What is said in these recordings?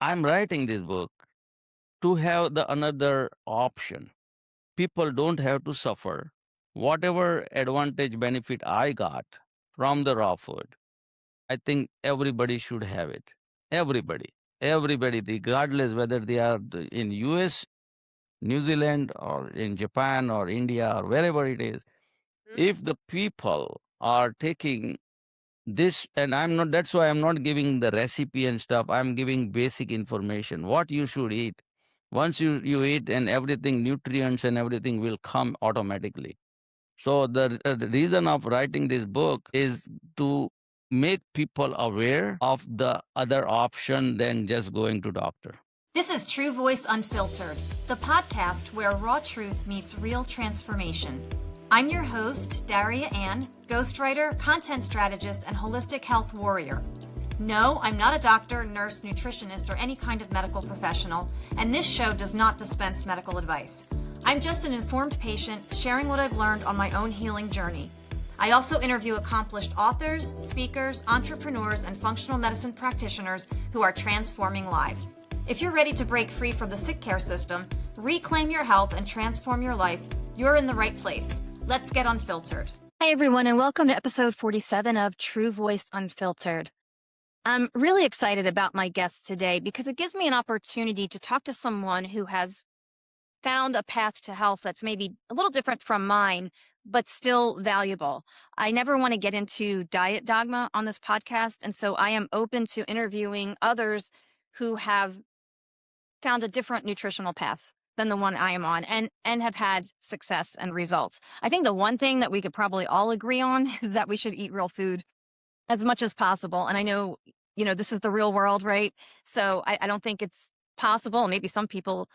I'm writing this book to have the another option. People don't have to suffer. Whatever advantage benefit I got from the raw food, I think everybody should have it. Everybody, regardless whether they are in US, New Zealand, or in Japan, or India, or wherever it is. If the people are taking this, and I'm not, that's why I'm not giving the recipe and stuff. I'm giving basic information, what you should eat. Once you eat, and everything, nutrients and everything will come automatically. So the reason of writing this book is to make people aware of the other option than just going to doctor. This is True Voice Unfiltered, the podcast where raw truth meets real transformation. I'm your host, Daria Anne, ghostwriter, content strategist, and holistic health warrior. No, I'm not a doctor, nurse, nutritionist, or any kind of medical professional, and this show does not dispense medical advice. I'm just an informed patient sharing what I've learned on my own healing journey. I also interview accomplished authors, speakers, entrepreneurs, and functional medicine practitioners who are transforming lives. If you're ready to break free from the sick care system, reclaim your health, and transform your life, you're in the right place. Let's get unfiltered. Hi, everyone, and welcome to episode 47 of True Voice Unfiltered. I'm really excited about my guest today because it gives me an opportunity to talk to someone who has found a path to health that's maybe a little different from mine, but still valuable. I never want to get into diet dogma on this podcast, and so I am open to interviewing others who have found a different nutritional path than the one I am on and have had success and results. I think the one thing that we could probably all agree on is that we should eat real food as much as possible. And I know, this is the real world, right? So I don't think it's possible. Maybe some people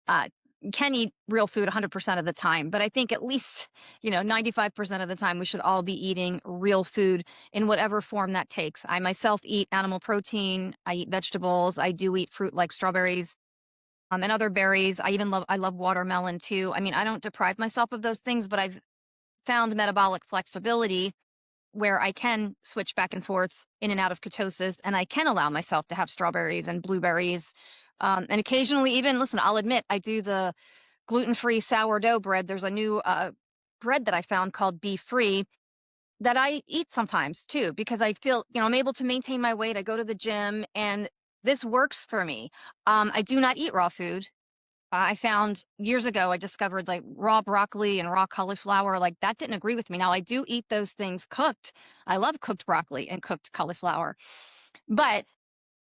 uh, can eat real food 100% of the time, but I think at least, 95% of the time we should all be eating real food in whatever form that takes. I myself eat animal protein. I eat vegetables. I do eat fruit like strawberries, and other berries. I love watermelon too. I mean, I don't deprive myself of those things, but I've found metabolic flexibility where I can switch back and forth in and out of ketosis, and I can allow myself to have strawberries and blueberries. And occasionally even, listen, I'll admit, I do the gluten-free sourdough bread. There's a new bread that I found called Be Free that I eat sometimes too, because I feel, I'm able to maintain my weight. I go to the gym and this works for me. I do not eat raw food. I found years ago, I discovered like raw broccoli and raw cauliflower, like that didn't agree with me. Now I do eat those things cooked. I love cooked broccoli and cooked cauliflower. But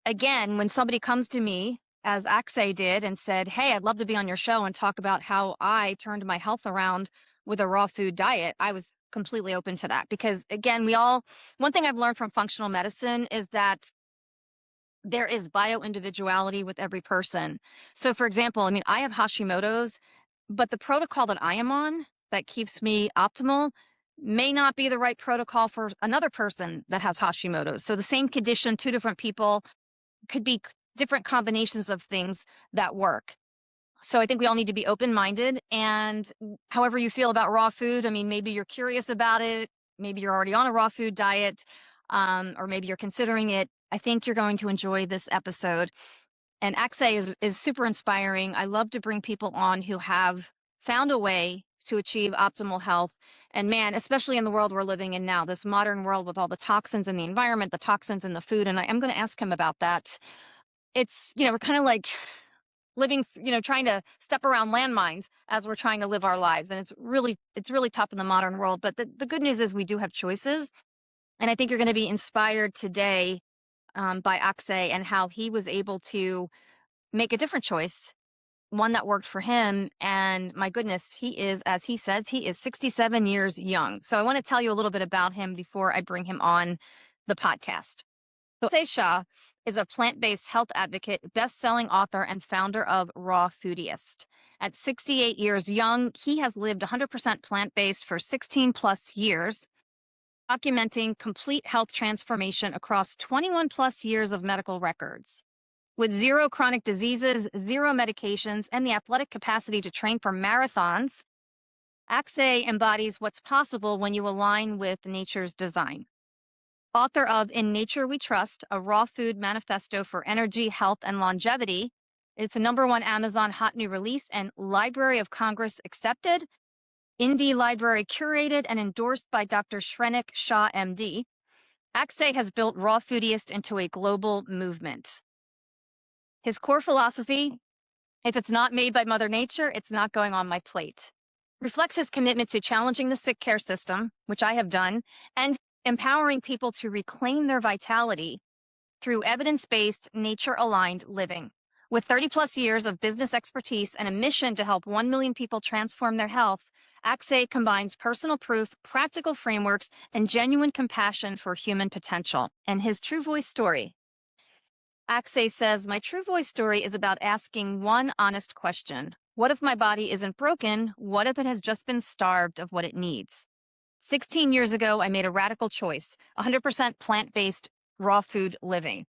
again, when somebody comes to me, as Axay did, and said, "Hey, I'd love to be on your show and talk about how I turned my health around with a raw food diet," I was completely open to that. Because again, one thing I've learned from functional medicine is that there is bio-individuality with every person. So for example, I mean, I have Hashimoto's, but the protocol that I am on that keeps me optimal may not be the right protocol for another person that has Hashimoto's. So the same condition, two different people, could be different combinations of things that work. So I think we all need to be open-minded. And however you feel about raw food, I mean, maybe you're curious about it, maybe you're already on a raw food diet, or maybe you're considering it. I think you're going to enjoy this episode. And Axay is super inspiring. I love to bring people on who have found a way to achieve optimal health. And man, especially in the world we're living in now, this modern world with all the toxins in the environment, the toxins in the food. And I am going to ask him about that. It's, we're kind of like living, trying to step around landmines as we're trying to live our lives. And it's really tough in the modern world. But the good news is we do have choices. And I think you're going to be inspired today by Axay and how he was able to make a different choice, one that worked for him. And my goodness, he is, as he says, he is 67 years young. So I want to tell you a little bit about him before I bring him on the podcast. So Axay Shah is a plant-based health advocate, best-selling author, and founder of Raw Foodiest. At 68 years young, he has lived 100% plant-based for 16 plus years, documenting complete health transformation across 21 plus years of medical records. With zero chronic diseases, zero medications, and the athletic capacity to train for marathons, Axay embodies what's possible when you align with nature's design. author of In Nature We Trust, a raw food manifesto for energy, health, and longevity. It's a #1 Amazon hot new release and Library of Congress accepted, Indie Library curated, and endorsed by Dr. Shrenik Shah, MD. Axay has built Raw Foodiest into a global movement. His core philosophy: if it's not made by Mother Nature, it's not going on my plate. Reflects his commitment to challenging the sick care system, which I have done, and empowering people to reclaim their vitality through evidence-based, nature-aligned living. With 30 plus years of business expertise and a mission to help 1 million people transform their health, Axay combines personal proof, practical frameworks, and genuine compassion for human potential. And his True Voice story. Axay says, my True Voice story is about asking one honest question. What if my body isn't broken? What if it has just been starved of what it needs? 16 years ago, I made a radical choice: 100% plant-based raw food living.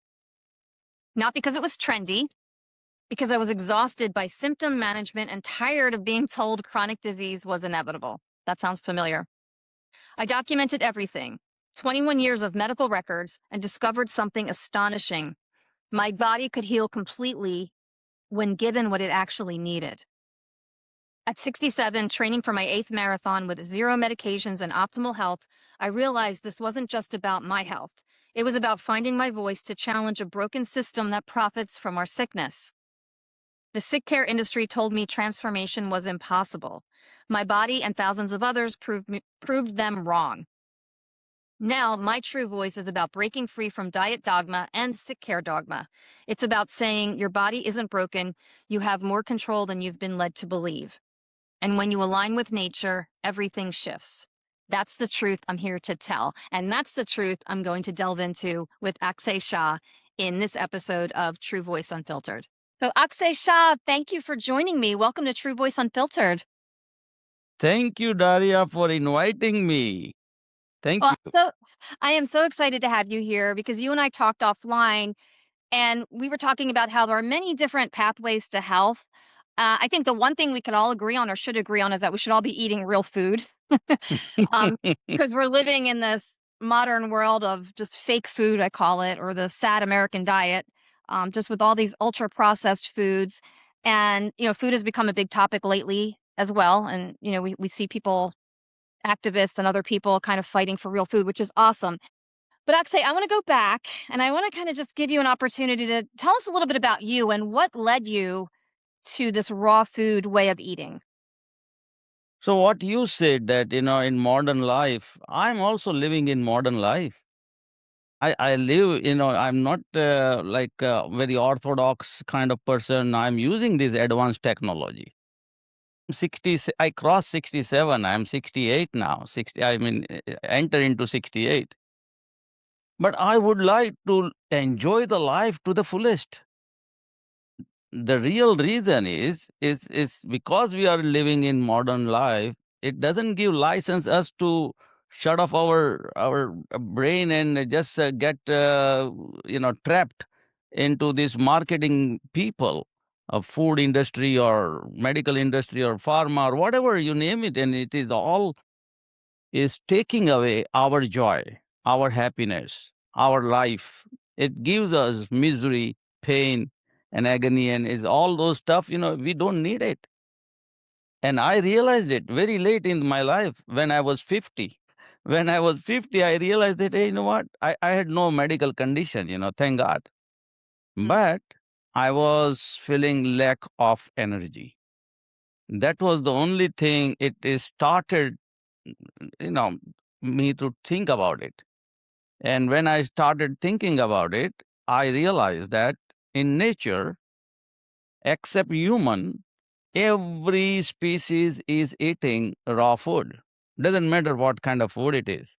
Not because it was trendy, because I was exhausted by symptom management and tired of being told chronic disease was inevitable. That sounds familiar. I documented everything, 21 years of medical records, and discovered something astonishing. My body could heal completely when given what it actually needed. At 67, training for my 8th marathon with 0 medications and optimal health, I realized this wasn't just about my health. It was about finding my voice to challenge a broken system that profits from our sickness. The sick care industry told me transformation was impossible. My body and thousands of others proved them wrong. Now, my true voice is about breaking free from diet dogma and sick care dogma. It's about saying your body isn't broken, you have more control than you've been led to believe. And when you align with nature, everything shifts. That's the truth I'm here to tell. And that's the truth I'm going to delve into with Axay Shah in this episode of True Voice Unfiltered. So, Axay Shah, thank you for joining me. Welcome to True Voice Unfiltered. Thank you, Daria, for inviting me. Thank Well, you. so I am so excited to have you here because you and I talked offline and we were talking about how there are many different pathways to health. I think the one thing we can all agree on or should agree on is that we should all be eating real food. Because we're living in this modern world of just fake food, I call it, or the sad American diet, just with all these ultra processed foods. And, food has become a big topic lately as well. And, we see people, activists and other people kind of fighting for real food, which is awesome. But Akshay, I want to go back and I want to kind of just give you an opportunity to tell us a little bit about you and what led you to this raw food way of eating. So, what you said that, in modern life, I'm also living in modern life. I live, I'm not like a very orthodox kind of person. I'm using this advanced technology. 60, I crossed 67. I'm 68 now. 60, I mean, enter into 68. But I would like to enjoy the life to the fullest. The real reason is because we are living in modern life. It doesn't give license us to shut off our brain and just get trapped into this marketing people of food industry or medical industry or pharma or whatever you name it, and it is all is taking away our joy, our happiness, our life. It gives us misery, pain, and agony, and is all those stuff, we don't need it. And I realized it very late in my life when I was 50. When I was 50, I realized that, hey, you know what? I had no medical condition, thank God. Mm. But I was feeling lack of energy. That was the only thing it is started, you know, me to think about it. And when I started thinking about it, I realized that in nature, except human, every species is eating raw food. Doesn't matter what kind of food it is.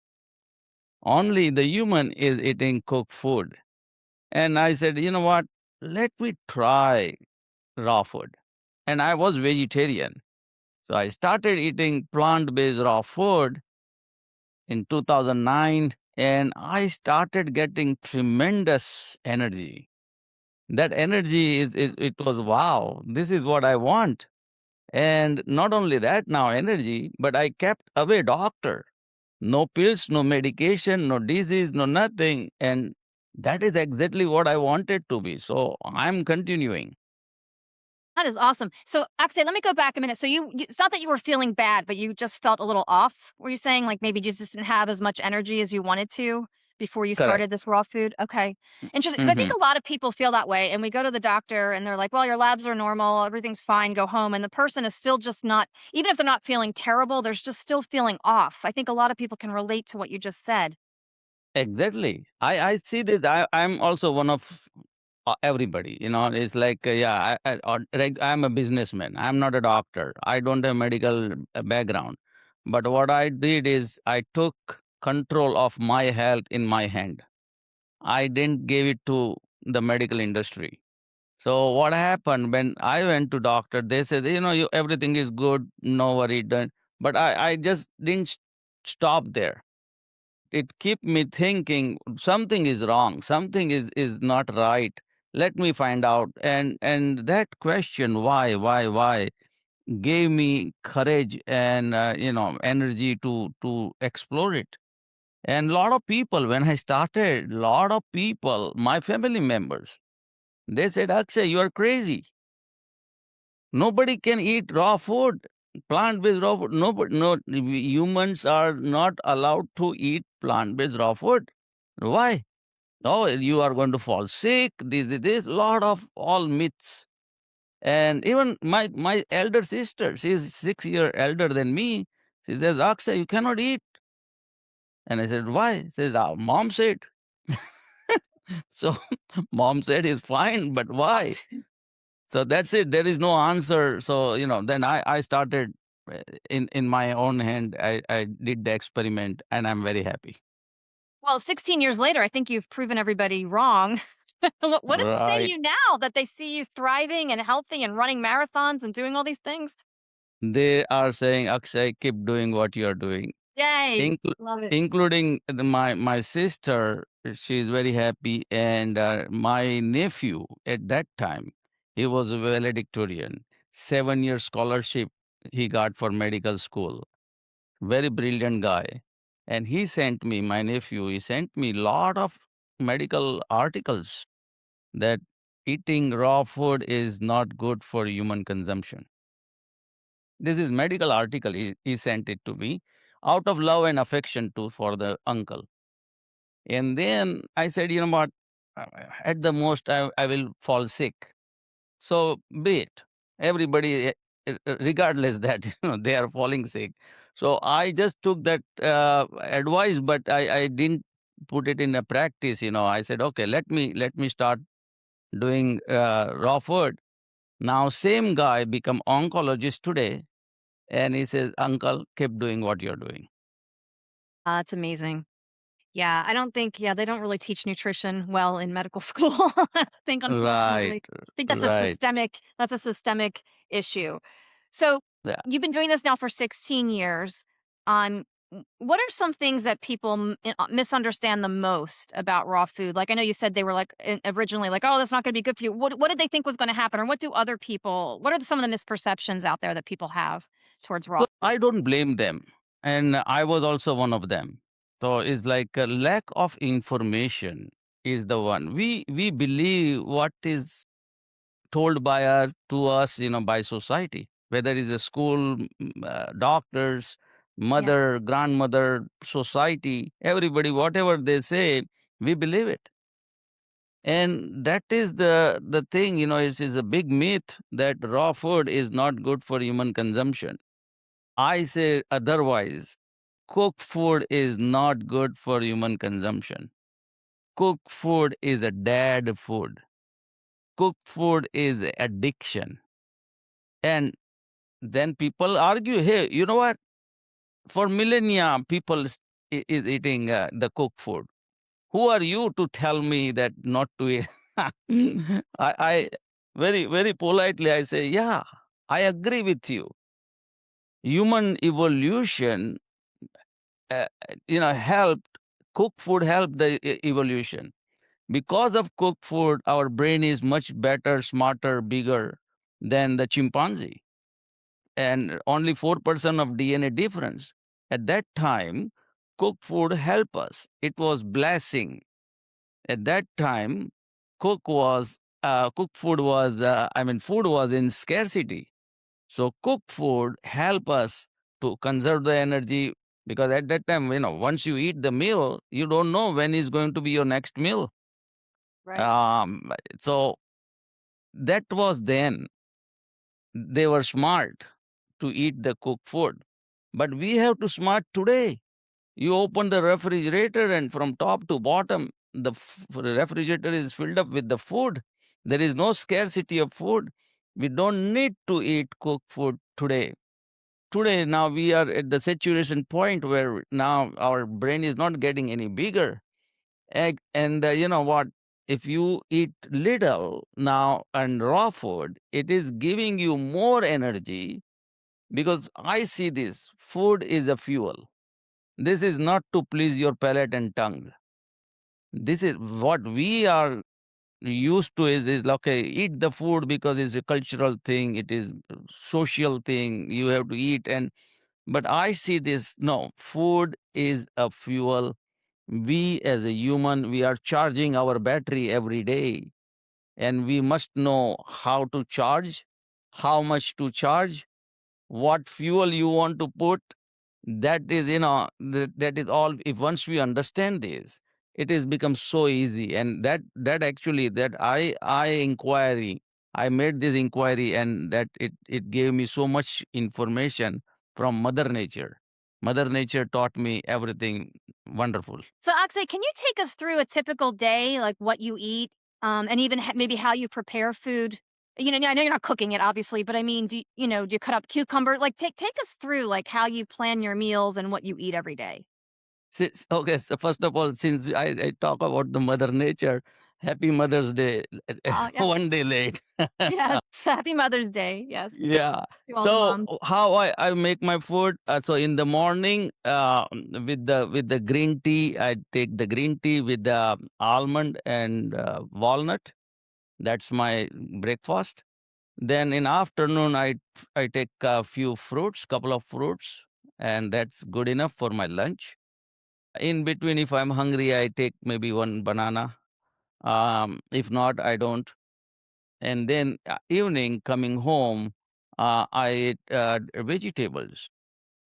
Only the human is eating cooked food. And I said, you know what? Let me try raw food. And I was vegetarian. So I started eating plant based raw food in 2009, and I started getting tremendous energy. That energy is it was wow, this is what I want. And not only that, now energy, but I kept away doctor. No pills, no medication, no disease, no nothing. And that is exactly what I wanted to be. So I'm continuing. That is awesome. So, Akshay, let me go back a minute. So it's not that you were feeling bad, but you just felt a little off. Were you saying like maybe you just didn't have as much energy as you wanted to before you Correct. started this raw food? Okay. Interesting. Because I think Hmm. a lot of people feel that way. And we go to the doctor and they're like, well, your labs are normal. Everything's fine. Go home. And the person is still just not, even if they're not feeling terrible, they're just still feeling off. I think a lot of people can relate to what you just said. Exactly. I see this. I'm also one of everybody. It's like, yeah, I'm a businessman. I'm not a doctor. I don't have medical background. But what I did is I took control of my health in my hand. I didn't give it to the medical industry. So what happened when I went to doctor? They said, everything is good, no worry. But I just didn't stop there. It kept me thinking something is wrong, something is not right. Let me find out. And that question, why, gave me courage and energy to explore it. And a lot of people, when I started, a lot of people, my family members, they said, Akshay, you are crazy. Nobody can eat raw food, plant-based raw food. Nobody, no, humans are not allowed to eat plant-based raw food. Why? Oh, you are going to fall sick. This lot of all myths. And even my elder sister, she is 6 years elder than me. She says, Akshay, you cannot eat. And I said, why? She says, mom said. So mom said it's fine, but why? So that's it. There is no answer. So, then I started in my own hand. I did the experiment and I'm very happy. Well, 16 years later, I think you've proven everybody wrong. What do they say to Right. you now that they see you thriving and healthy and running marathons and doing all these things? They are saying, Akshay, keep doing what you are doing. Yay. Inclu- Love it. Including my sister, she is very happy. And my nephew at that time, he was a valedictorian, 7 year scholarship he got for medical school. Very brilliant guy. And he sent me, my nephew, he sent me lot of medical articles that eating raw food is not good for human consumption. This is medical article. He sent it to me out of love and affection too for the uncle. And then I said, you know what? At the most, I will fall sick. So be it. Everybody, regardless that they are falling sick. So I just took that advice, but I didn't put it in a practice. I said, okay, let me start doing raw food. Now, same guy become oncologist today, and he says, Uncle, keep doing what you're doing. That's amazing. Yeah, I don't think yeah, they don't really teach nutrition well in medical school, I think, Right, unfortunately. I think right. that's a systemic issue. So, Yeah. you've been doing this now for 16 years. What are some things that people misunderstand the most about raw food? Like, I know you said they were like originally like, "Oh, that's not gonna be good for you." What did they think was gonna happen? Or what are some of the misperceptions out there that people have towards raw So food? I don't blame them. And I was also one of them. So it's like a lack of information is the one. We believe what is told by us to us, by society, whether it's a school, doctors, Yeah. mother, grandmother, society, everybody, whatever they say, we believe it. And that is the thing, is a big myth that raw food is not good for human consumption. I say otherwise. Cooked food is not good for human consumption. Cooked food is a dead food. Cooked food is addiction. And then people argue, hey, you know what? For millennia, people is eating the cooked food. Who are you to tell me that not to eat? I very, very politely, I say, yeah, I agree with you. Human evolution, helped, cooked food helped the evolution. Because of cooked food, our brain is much better, smarter, bigger than the chimpanzee, and only 4% of DNA difference. At that time, cooked food help us. It was blessing. At that time, cooked food was food was in scarcity. So cooked food help us to conserve the energy, because at that time, once you eat the meal, you don't know when is going to be your next meal. Right. So that was then. They were smart to eat the cooked food. But we have to smart today. You open the refrigerator, and from top to bottom, the refrigerator is filled up with the food. There is no scarcity of food. We don't need to eat cooked food today. Today, now we are at the saturation point where now our brain is not getting any bigger. And you know what? If you eat little now and raw food, it is giving you more energy, because I see this food is a fuel. This is not to please your palate and tongue. This is what we are used to, is okay, eat the food because it's a cultural thing, it is a social thing, you have to eat. And but I see this, no, food is a fuel. We as a human, we are charging our battery every day, and we must know how to charge, how much to charge, what fuel you want to put. That is, that is all. If once we understand this, it is becomes so easy. And that actually, that I made this inquiry, and that it gave me so much information from Mother Nature. Mother Nature taught me everything wonderful. So, Akshay, can you take us through a typical day, like what you eat, and even maybe how you prepare food? I know you're not cooking it, obviously, but I mean, do you cut up cucumber? Like, take us through like how you plan your meals and what you eat every day. Okay, so first of all, since I talk about the Mother Nature, happy Mother's Day, Oh, yes, one day late. yes. Happy Mother's Day. Yes, Yeah. to all the So moms. how I make my food? So in the morning, with the green tea, I take the green tea with the almond and walnut. That's my breakfast. Then in afternoon, I take a few fruits, couple of fruits, and that's good enough for my lunch. In between, if I'm hungry, I take maybe one banana. If not, I don't. And then evening, coming home, I eat vegetables.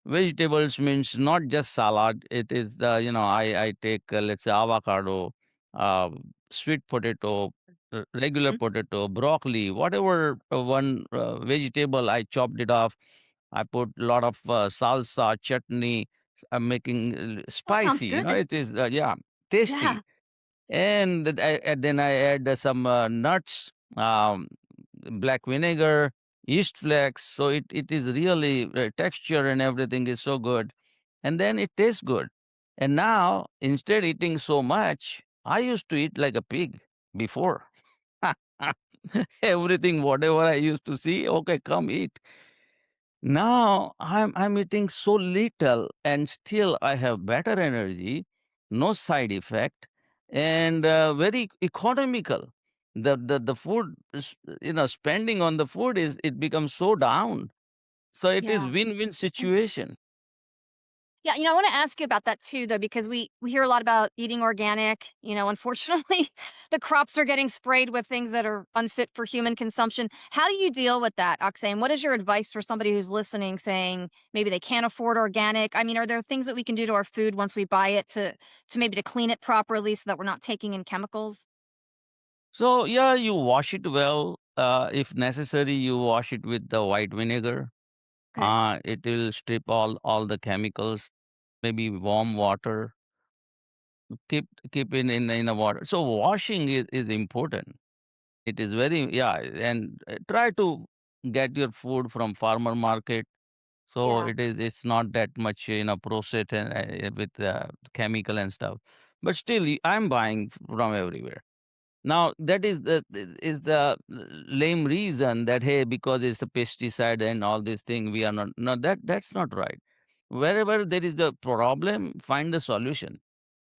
Vegetables means not just salad. It is I take, let's say, avocado, uh, sweet potato, regular Mhm. potato, broccoli, whatever one vegetable. I chopped it off. I put a lot of salsa, chutney. I'm making That sounds spicy. good. It is Yeah. tasty. And then I add some nuts, black vinegar, yeast flakes. So it is really, texture and everything is so good. And then it tastes good. And now, instead eating so much, I used to eat like a pig before. Everything, whatever I used to see, okay, come eat. Now I'm eating so little, and still I have better energy, no side effect, and very economical. The food, spending on the food, is it becomes so down. So it is Yeah. win-win situation. Yeah, I want to ask you about that too, though, because we hear a lot about eating organic. Unfortunately, the crops are getting sprayed with things that are unfit for human consumption. How do you deal with that, Akshay? And what is your advice for somebody who's listening, saying maybe they can't afford organic? I mean, are there things that we can do to our food once we buy it to maybe to clean it properly so that we're not taking in chemicals? So yeah, you wash it well. If necessary, you wash it with the white vinegar. Okay. It will strip all the chemicals. Maybe warm water. Keep in the water. So washing is important. It is very, yeah, and try to get your food from farmer market. So Yeah. it's not that much, processed and with chemical and stuff. But still, I'm buying from everywhere. Now that is the lame reason that, hey, because it's a pesticide and all this thing, we are not. No, that's not right. Wherever there is a problem, find the solution.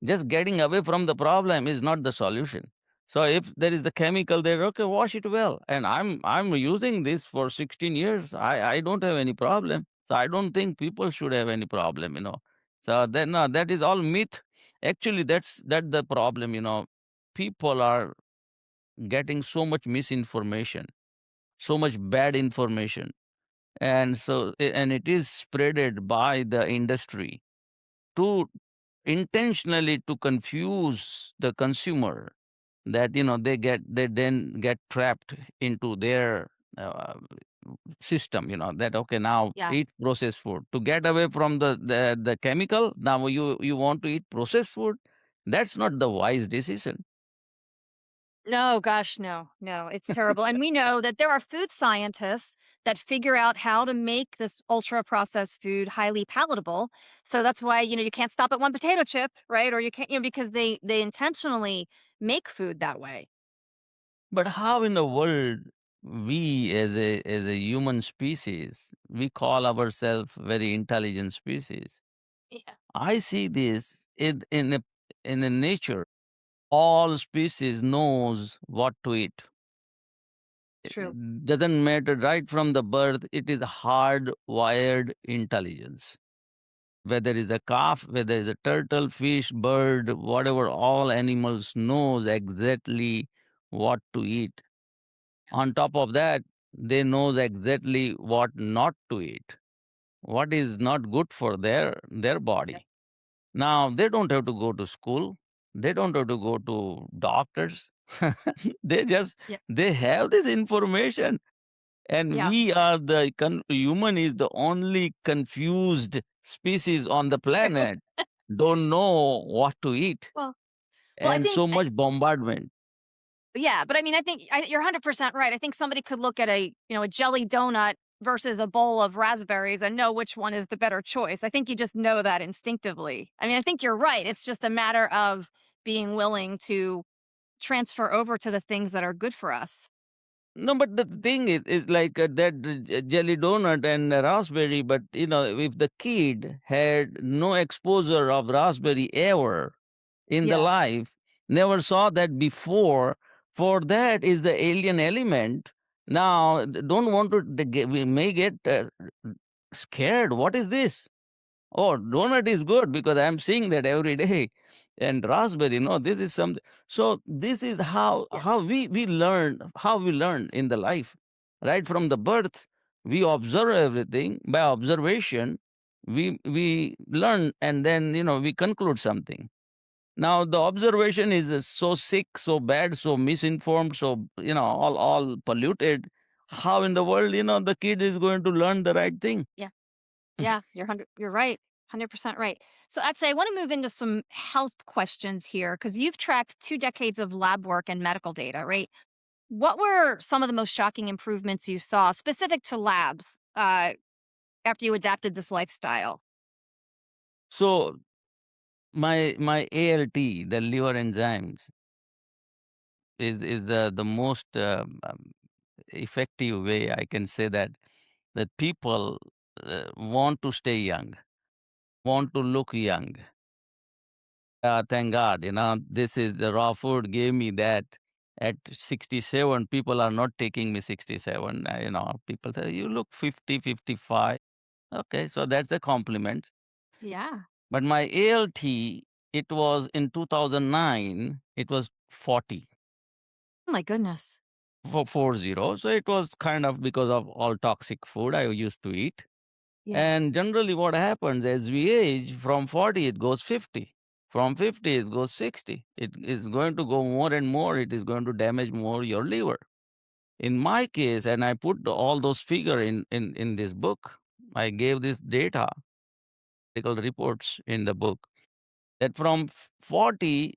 Just getting away from the problem is not the solution. So if there is a chemical there, okay, wash it well. And I'm using this for 16 years. I don't have any problem. So I don't think people should have any problem. So that, no, that is all myth. Actually, that's the problem. People are getting so much misinformation, so much bad information, and and it is spreaded by the industry to intentionally to confuse the consumer, that they then get trapped into their uh, system, that okay, now Yeah. eat processed food to get away from the chemical. Now you want to eat processed food. That's not the wise decision. No, gosh, no, no, it's terrible. And we know that there are food scientists that figure out how to make this ultra processed food highly palatable. So that's why, you can't stop at one potato chip, right? Or you can't, because they intentionally make food that way. But how in the world we as a human species, we call ourselves very intelligent species? Yeah, I see this in a nature. All species knows what to eat. it's true. Doesn't matter, right from the birth, it is hardwired intelligence. Whether it's a calf, whether it's a turtle, fish, bird, whatever, all animals knows exactly what to eat. On top of that, they knows exactly what not to eat, what is not good for their Yeah, body. Now they don't have to go to school. They don't have to go to doctors. they just yeah, they have this information. And yeah, we are human is the only confused species on the it's true. planet, don't know what to eat, Well, I and think so much bombardment. yeah, but I mean, I think you're 100% right. I think somebody could look at a jelly donut versus a bowl of raspberries and know which one is the better choice. I think you just know that instinctively. I mean, I think you're right. It's just a matter of being willing to transfer over to the things that are good for us. No, but the thing is like that jelly donut and raspberry. But if the kid had no exposure of raspberry ever in the Yeah, life, never saw that before, for that is the alien element. Now, don't want to, we may get scared. What is this? Oh, donut is good because I'm seeing that every day. And raspberry, no, this is something. So this is how yeah, how we learn in the life. Right from the birth, we observe everything. By observation, we learn, and then we conclude something. Now the observation is so sick, so bad, so misinformed, so all polluted. How in the world the kid is going to learn the right thing? yeah, yeah. You're right. 100% right. So I'd say I want to move into some health questions here because you've tracked 2 decades of lab work and medical data, right? What were some of the most shocking improvements you saw specific to labs after you adapted this lifestyle? So my ALT, the liver enzymes, is the most effective way I can say that people want to stay young, want to look young. Thank God, this is the raw food gave me that. At 67, people are not taking me 67. People say you look 50, 55. Okay, so that's a compliment. Yeah. But my ALT, it was in 2009, it was 40. Oh my goodness. For 40. So it was kind of because of all toxic food I used to eat. Yeah. And generally, what happens as we age, from 40, it goes 50. From 50, it goes 60. It is going to go more and more. It is going to damage more your liver. In my case, and I put all those figure in this book, I gave this data, medical reports in the book, that from 40,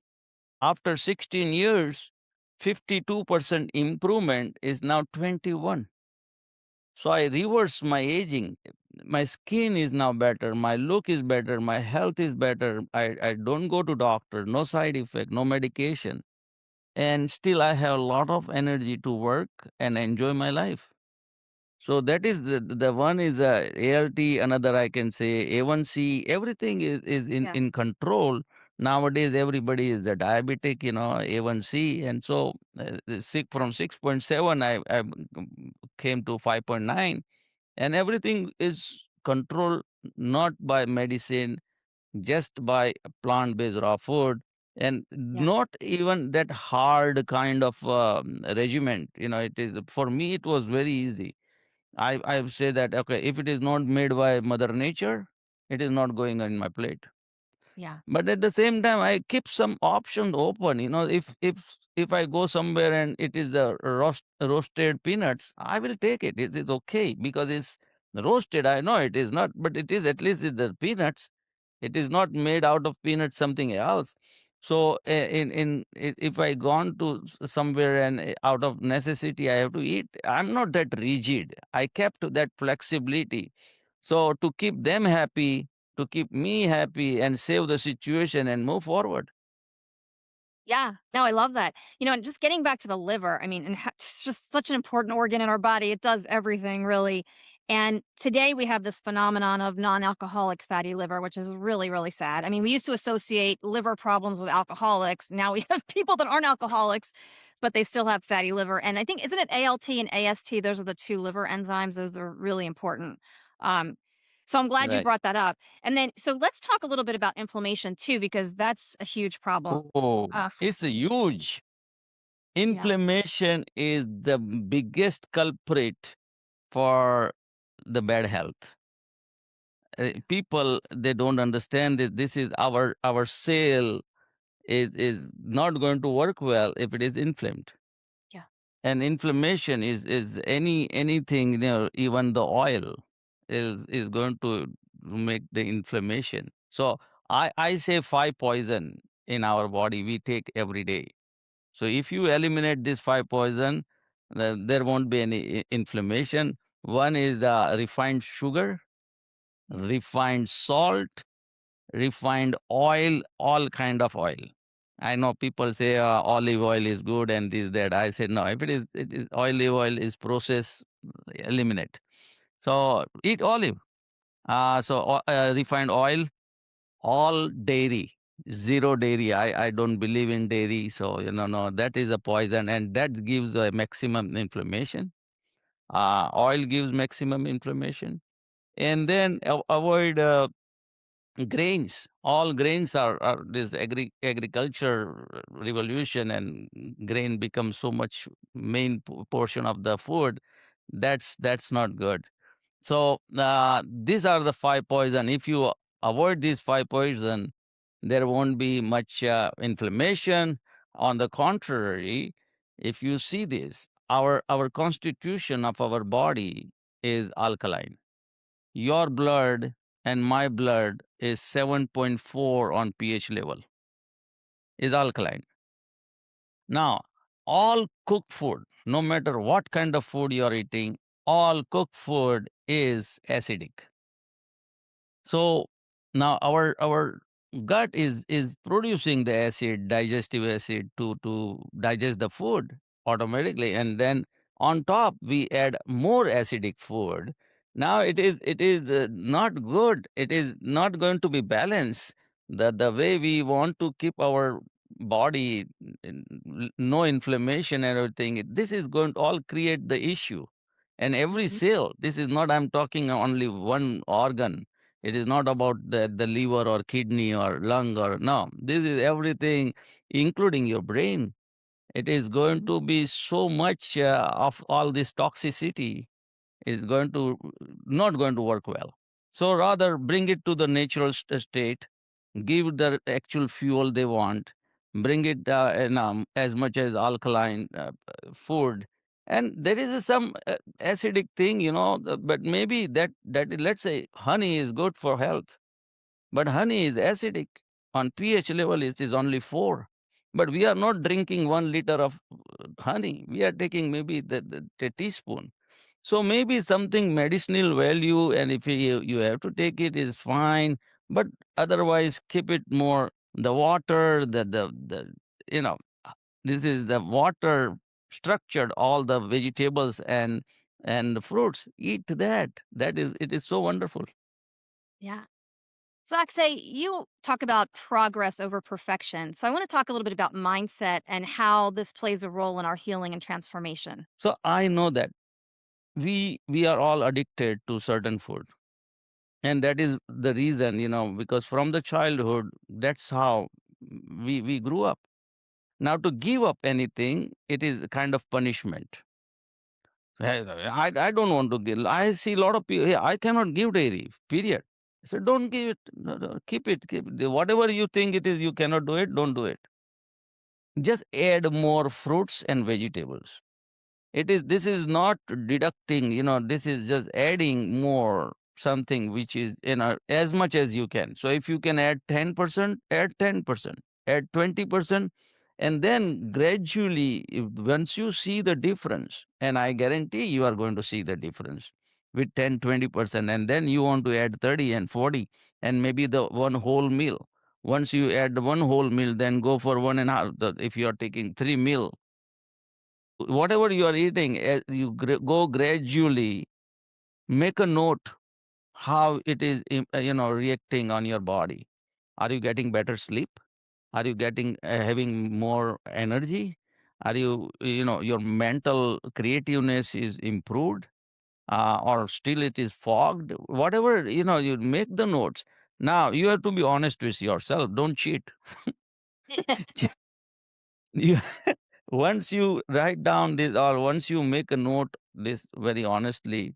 after 16 years, 52% improvement is now 21. So I reverse my aging. My skin is now better. My look is better. My health is better. I don't go to doctor. No side effect. No medication. And still, I have a lot of energy to work and enjoy my life. So that is the one is ALT. Another I can say A1C. Everything is Yeah. in control. Nowadays, everybody is a diabetic. A1C, and so sick from 6.7, I came to 5.9, and everything is controlled not by medicine, just by plant-based raw food, and Yeah. not even that hard kind of regimen. It is, for me, it was very easy. I would say that, okay, if it is not made by Mother Nature, it is not going on my plate. Yeah. But at the same time, I keep some options open. If I go somewhere and it is a roasted peanuts, I will take it. It is okay because it's roasted. I know it is not, but it is, at least it's the peanuts. It is not made out of peanuts, something else. So if I gone to somewhere and out of necessity I have to eat, I'm not that rigid. I kept that flexibility. So to keep them happy, to keep me happy and save the situation and move forward. Yeah. No, I love that. And just getting back to the liver, I mean, and it's just such an important organ in our body. It does everything really. And today we have this phenomenon of non-alcoholic fatty liver, which is really, really sad. I mean, we used to associate liver problems with alcoholics. Now we have people that aren't alcoholics, but they still have fatty liver. And I think, isn't it ALT and AST? Those are the two liver enzymes. Those are really important. Um, so I'm glad you Right. brought that up. And then, so let's talk a little bit about inflammation too, because that's a huge problem. Oh, Uh, it's a huge. yeah, Inflammation is the biggest culprit for the bad health. People, they don't understand that this is our cell is not going to work well if it is inflamed. yeah, And inflammation is anything, even the oil is going to make the inflammation. So I say five poison in our body we take every day. So if you eliminate this five poison, then there won't be any inflammation. One is the refined sugar, refined salt, refined oil, all kind of oil. I know people say olive oil is good and this that. I said no. If it is olive oil is processed, eliminate. So eat olive. Refined oil, all dairy, zero dairy. I don't believe in dairy. So no, that is a poison and that gives a maximum inflammation. Oil gives maximum inflammation, and then avoid grains. All grains are this agriculture revolution, and grain becomes so much main portion of the food. That's not good. So these are the five poison. If you avoid these five poison, there won't be much inflammation. On the contrary, if you see this, our constitution of our body is alkaline. Your blood and my blood is 7.4 on pH level, is alkaline. Now, all cooked food, no matter what kind of food you're eating, all cooked food is acidic. So now our gut is producing the acid, digestive acid, to digest the food automatically, and then on top we add more acidic food. Now it is not good. It is not going to be balanced. The way we want to keep our body no inflammation and everything. This is going to all create the issue. And every mhm, cell. This is not, I'm talking only one organ. It is not about the liver or kidney or lung or no. This is everything, including your brain. It is going mhm. to be so much of all this toxicity is going to not going to work well. So rather bring it to the natural state, give the actual fuel they want, bring it as much as alkaline food. And there is some acidic thing, but maybe let's say honey is good for health, but honey is acidic. On pH level, it is only 4. But we are not drinking 1 liter of honey. We are taking maybe the teaspoon. So maybe something medicinal value, and if you have to take it, is fine. But otherwise, keep it more. The water, the you know, this is the water structured all the vegetables and the fruits. Eat that. It is so wonderful. Yeah. So, Akshay, you talk about progress over perfection. So, I want to talk a little bit about mindset and how this plays a role in our healing and transformation. So I know that we are all addicted to certain food. And that is the reason, because from the childhood, that's how we grew up. Now, to give up anything, it is a kind of punishment. I don't want to give. I see a lot of people, "Hey, I cannot give dairy, period." I said, don't give it. No, no, keep it. Keep it. Whatever you think it is, you cannot do it, don't do it. Just add more fruits and vegetables. This is not deducting, this is just adding more something which is, as much as you can. So if you can add 10%, add 10%, add 20%, and then gradually, once you see the difference, and I guarantee you are going to see the difference with 10, 20%, and then you want to add 30 and 40, and maybe the one whole meal. Once you add one whole meal, then go for one and a half. If you are taking 3 meal, whatever you are eating, as you go gradually, make a note how it is reacting on your body. Are you getting better sleep? Are you getting having more energy? Are your mental creativeness is improved, or still it is fogged? Whatever, you make the notes. Now you have to be honest with yourself, don't cheat. You, once you write down this, or once you make a note this very honestly,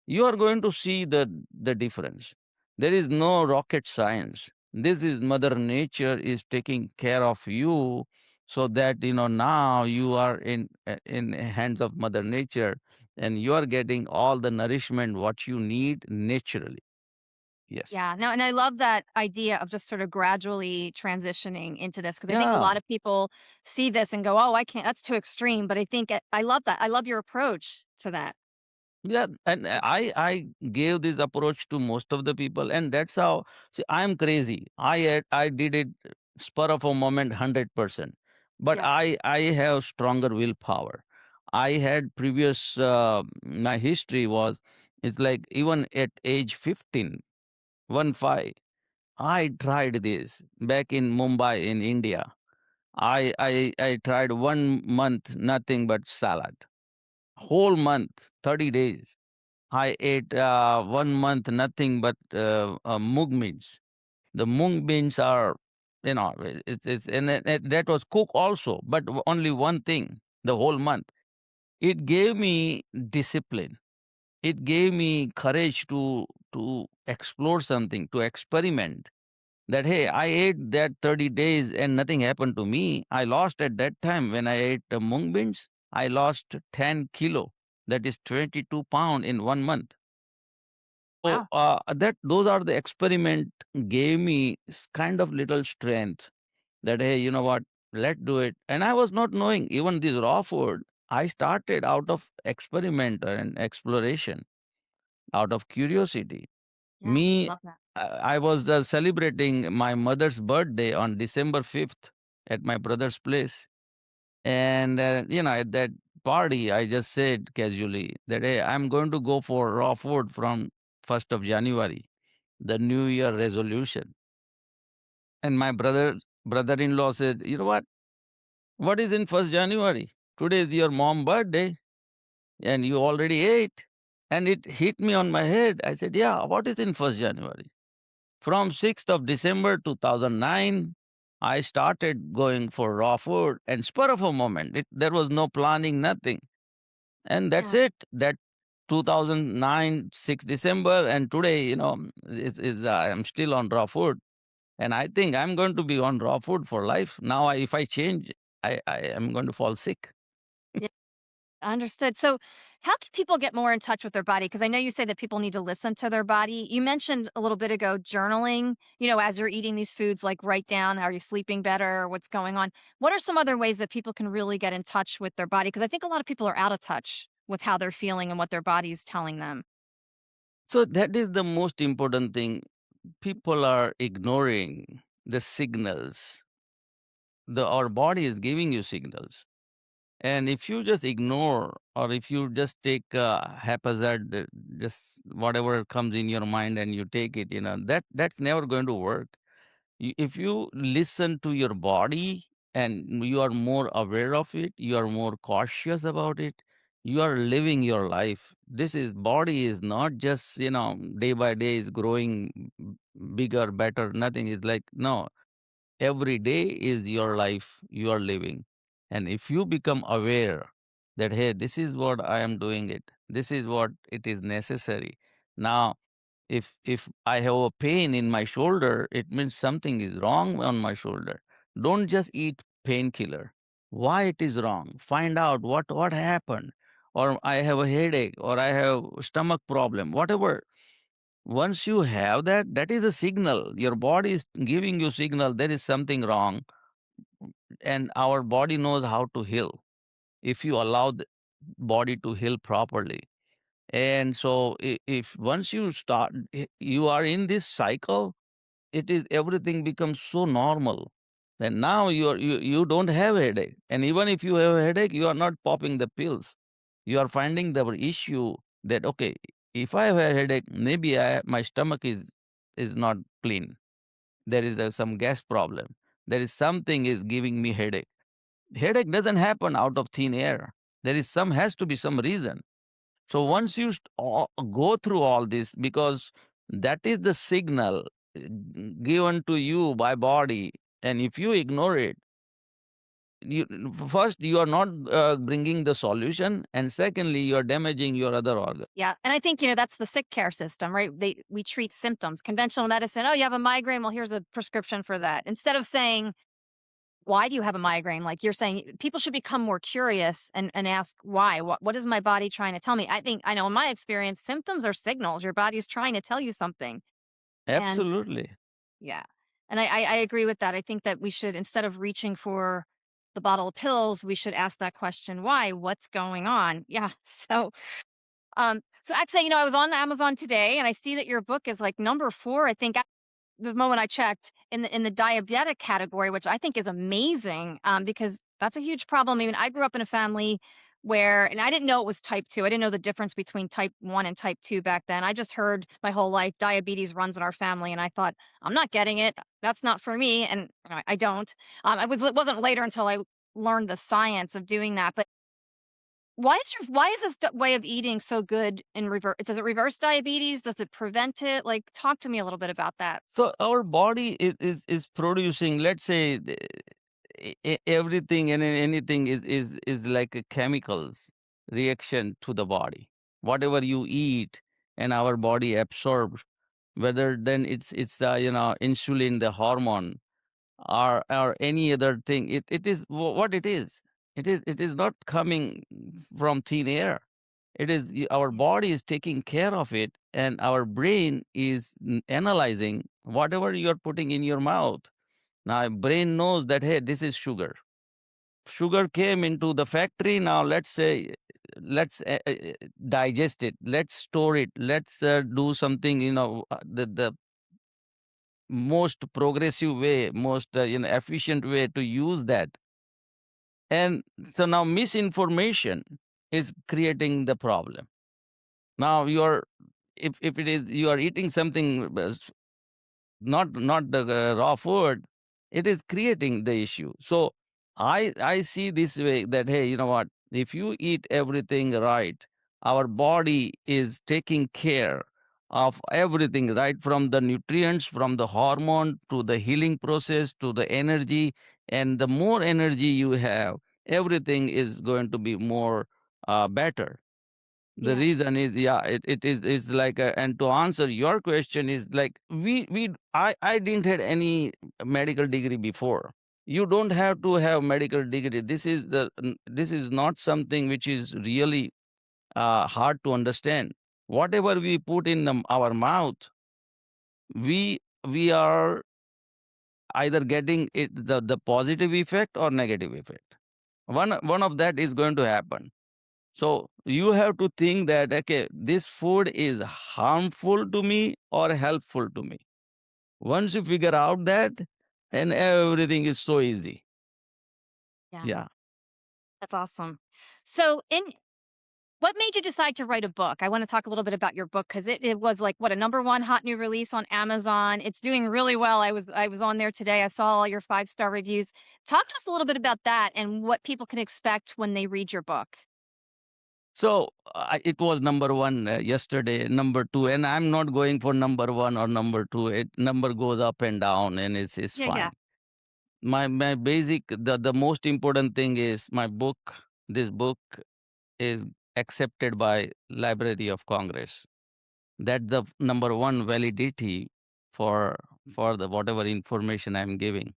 you are going to see the difference. There is no rocket science. This is Mother Nature is taking care of you, so that now you are in hands of Mother Nature, and you are getting all the nourishment what you need naturally. Yes. Yeah, no, and I love that idea of just sort of gradually transitioning into this because I think a Yeah. lot of people see this and go, "Oh, I can't. That's too extreme." But I think I love that. I love your approach to that. Yeah, and I gave this approach to most of the people, and that's how. See, I'm crazy. I did it spur of a moment, 100%. But Yeah. I have stronger willpower. I had previous my history was, it's like even at age 15, 1 5, I tried this back in Mumbai in India. I tried 1 month nothing but salad, whole month, 30 days. I ate 1 month nothing but mung beans. The mung beans are, it's and that was cooked also, but only one thing the whole month. It gave me discipline. It gave me courage to explore something, to experiment. That hey, I ate that 30 days and nothing happened to me. I lost at that time when I ate mung beans. I lost 10 kilo. That is 22 pound in 1 month. So Wow. that those are the experiment gave me kind of little strength that hey, you know what, let's do it. And I was not knowing even this raw food. I started out of experiment and exploration, out of curiosity. Yeah. Me, Love that. I was celebrating my mother's birthday on December 5th at my brother's place, and at that party, I just said casually that hey, I'm going to go for raw food from 1st of January, the New Year resolution. And my brother-in-law said, you know what? What is in 1st January? Today is your mom birthday, and you already ate. And it hit me on my head. I said, yeah, what is in 1st January? From 6th of December 2009, I started going for raw food, and spur of a moment, there was no planning, nothing. And that's Yeah. it. That 2009, 6th December, and today, I'm still on raw food. And I think I'm going to be on raw food for life. Now, if I change, I am going to fall sick. Yeah. Understood. So, how can people get more in touch with their body? Because I know you say that people need to listen to their body. You mentioned a little bit ago journaling, as you're eating these foods, like write down, are you sleeping better? What's going on? What are some other ways that people can really get in touch with their body? Because I think a lot of people are out of touch with how they're feeling and what their body's telling them. So that is the most important thing. People are ignoring the signals. Our body is giving you signals. And if you just ignore, or if you just take haphazard, just whatever comes in your mind and you take it, that's never going to work. If you listen to your body and you are more aware of it, you are more cautious about it, You are living your life. This is body is not just, day by day is growing bigger, better. Nothing is like, no, every day is your life you are living. And if you become aware that, hey, this is what I am doing it, this is what it is necessary. Now, if I have a pain in my shoulder, it means something is wrong on my shoulder. Don't just eat painkiller. Why it is wrong? Find out what happened. Or I have a headache, or I have stomach problem, whatever. Once you have that, that is a signal. Your body is giving you signal there is something wrong, and our body knows how to heal if you allow the body to heal properly. And so if once you start, you are in this cycle, it is everything becomes so normal. Then now you don't have a headache. And even if you have a headache, you are not popping the pills. You are finding the issue that, okay, if I have a headache, maybe my stomach is not clean. There is some gas problem. There is something is giving me headache. Headache doesn't happen out of thin air. There is some has to be some reason. So once you go through all this, because that is the signal given to you by body, and if you ignore it, you first you are not bringing the solution, and secondly you are damaging your other organ. Yeah, and I think, that's the sick care system, right? We treat symptoms. Conventional medicine, "Oh, you have a migraine, well, here's a prescription for that." Instead of saying, "Why do you have a migraine?" Like you're saying, people should become more curious and ask, "Why? What is my body trying to tell me?" I know in my experience, symptoms are signals. Your body is trying to tell you something. And Absolutely. yeah. And I agree with that. I think that we should, instead of reaching for the bottle of pills, we should ask that question, "Why? What's going on?" Yeah. So I'd say, I was on Amazon today and I see that your book is like number 4, I think, at the moment I checked, in the diabetic category, which I think is amazing, because that's a huge problem. I mean, I grew up in a family where, and I didn't know it was type 2. I didn't know the difference between type 1 and type 2 back then. I just heard my whole life diabetes runs in our family, and I thought, I'm not getting it. That's not for me, and I don't. It wasn't later until I learned the science of doing that. But why is this way of eating so good in reverse? Does it reverse diabetes? Does it prevent it? Like, talk to me a little bit about that. So our body is producing, let's say, everything and anything is like a chemicals reaction to the body. Whatever you eat and our body absorbs, whether then it's the insulin, the hormone, or any other thing, it is what it is. It is not coming from thin air. It is our Yeah. body is taking care of it, and our brain is analyzing whatever you are putting in your mouth. Now brain knows that, hey, this is sugar. Sugar came into the factory. Now let's say, let's digest it, let's store it, let's do something, the most progressive way, most efficient way to use that. And so now misinformation is creating the problem. Now you're, if it is you are eating something not the raw food, it is creating the issue. So I see this way that, hey, you know what, if you eat everything right, our body is taking care of everything, right from the nutrients, from the hormone, to the healing process, to the energy. And the more energy you have, everything is going to be more better. The Yeah. reason is, yeah, it is like and to answer your question is like, I didn't had any medical degree before. You don't have to have medical degree. This is not something which is really hard to understand. Whatever we put in our mouth, we are either getting it, the positive effect or negative effect. One of that is going to happen. So you have to think that, okay, this food is harmful to me or helpful to me. Once you figure out that, and everything is so easy. Yeah. Yeah. That's awesome. So, what made you decide to write a book? I want to talk a little bit about your book because it was like, what, a number 1 hot new release on Amazon. It's doing really well. I was on there today. I saw all your 5-star reviews. Talk to us a little bit about that and what people can expect when they read your book. So it was number one yesterday, number two, and I'm not going for number one or number two. It number goes up and down, and it's Yeah, yeah. fine. My basic, the most important thing is my book. This book is accepted by Library of Congress. That's the number one validity for the whatever information I'm giving.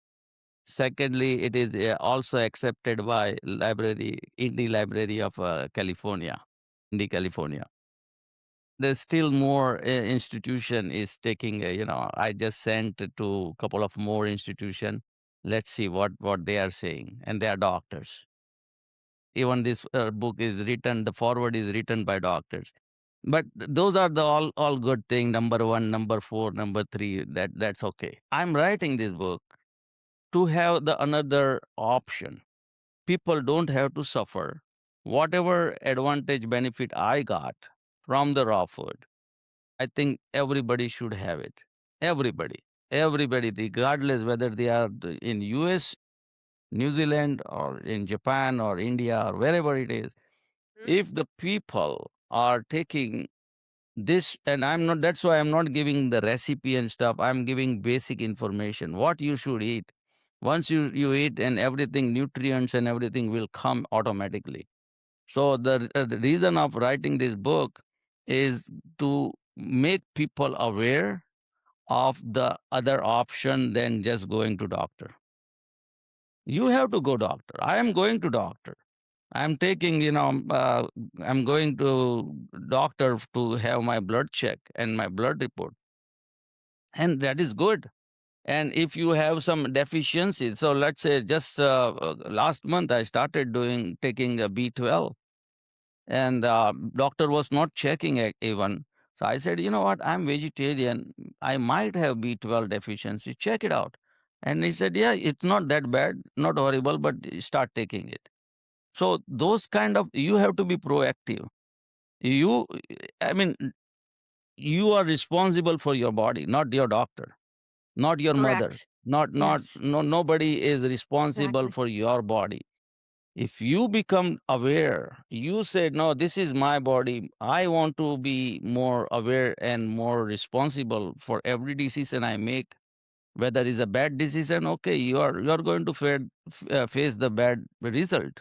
Secondly, it is also accepted by Indie Library of California, Indie, California. There's still more institution is taking, I just sent to a couple of more institution. Let's see what they are saying. And they are doctors. Even this book is written, the forward is written by doctors. But those are the all good thing. Number one, number four, number three, that's okay. I'm writing this book to have the another option. People don't have to suffer. Whatever advantage benefit I got from the raw food, I think everybody should have it. Everybody, regardless whether they are in US, New Zealand, or in Japan, or India, or wherever it is. If the people are taking this, and I'm not, that's why I'm not giving the recipe and stuff. I'm giving basic information, what you should eat. Once you eat, and everything, nutrients and everything will come automatically. So the reason of writing this book is to make people aware of the other option than just going to doctor. You have to go doctor. I am going to doctor. I'm taking, I'm going to doctor to have my blood check and my blood report, and that is good. And if you have some deficiencies, so let's say just last month I started taking a B12, and doctor was not checking even. So I said, you know what, I'm vegetarian. I might have B12 deficiency. Check it out. And he said, yeah, it's not that bad, not horrible, but start taking it. So those kind of, you have to be proactive. You, I mean, you are responsible for your body, not your doctor, not your mother, Correct. not Yes. no, nobody is responsible Exactly. for your body. If you become aware, you say, no, this is my body. I want to be more aware and more responsible for every decision I make. Whether it's a bad decision, okay, you are going to face the bad result.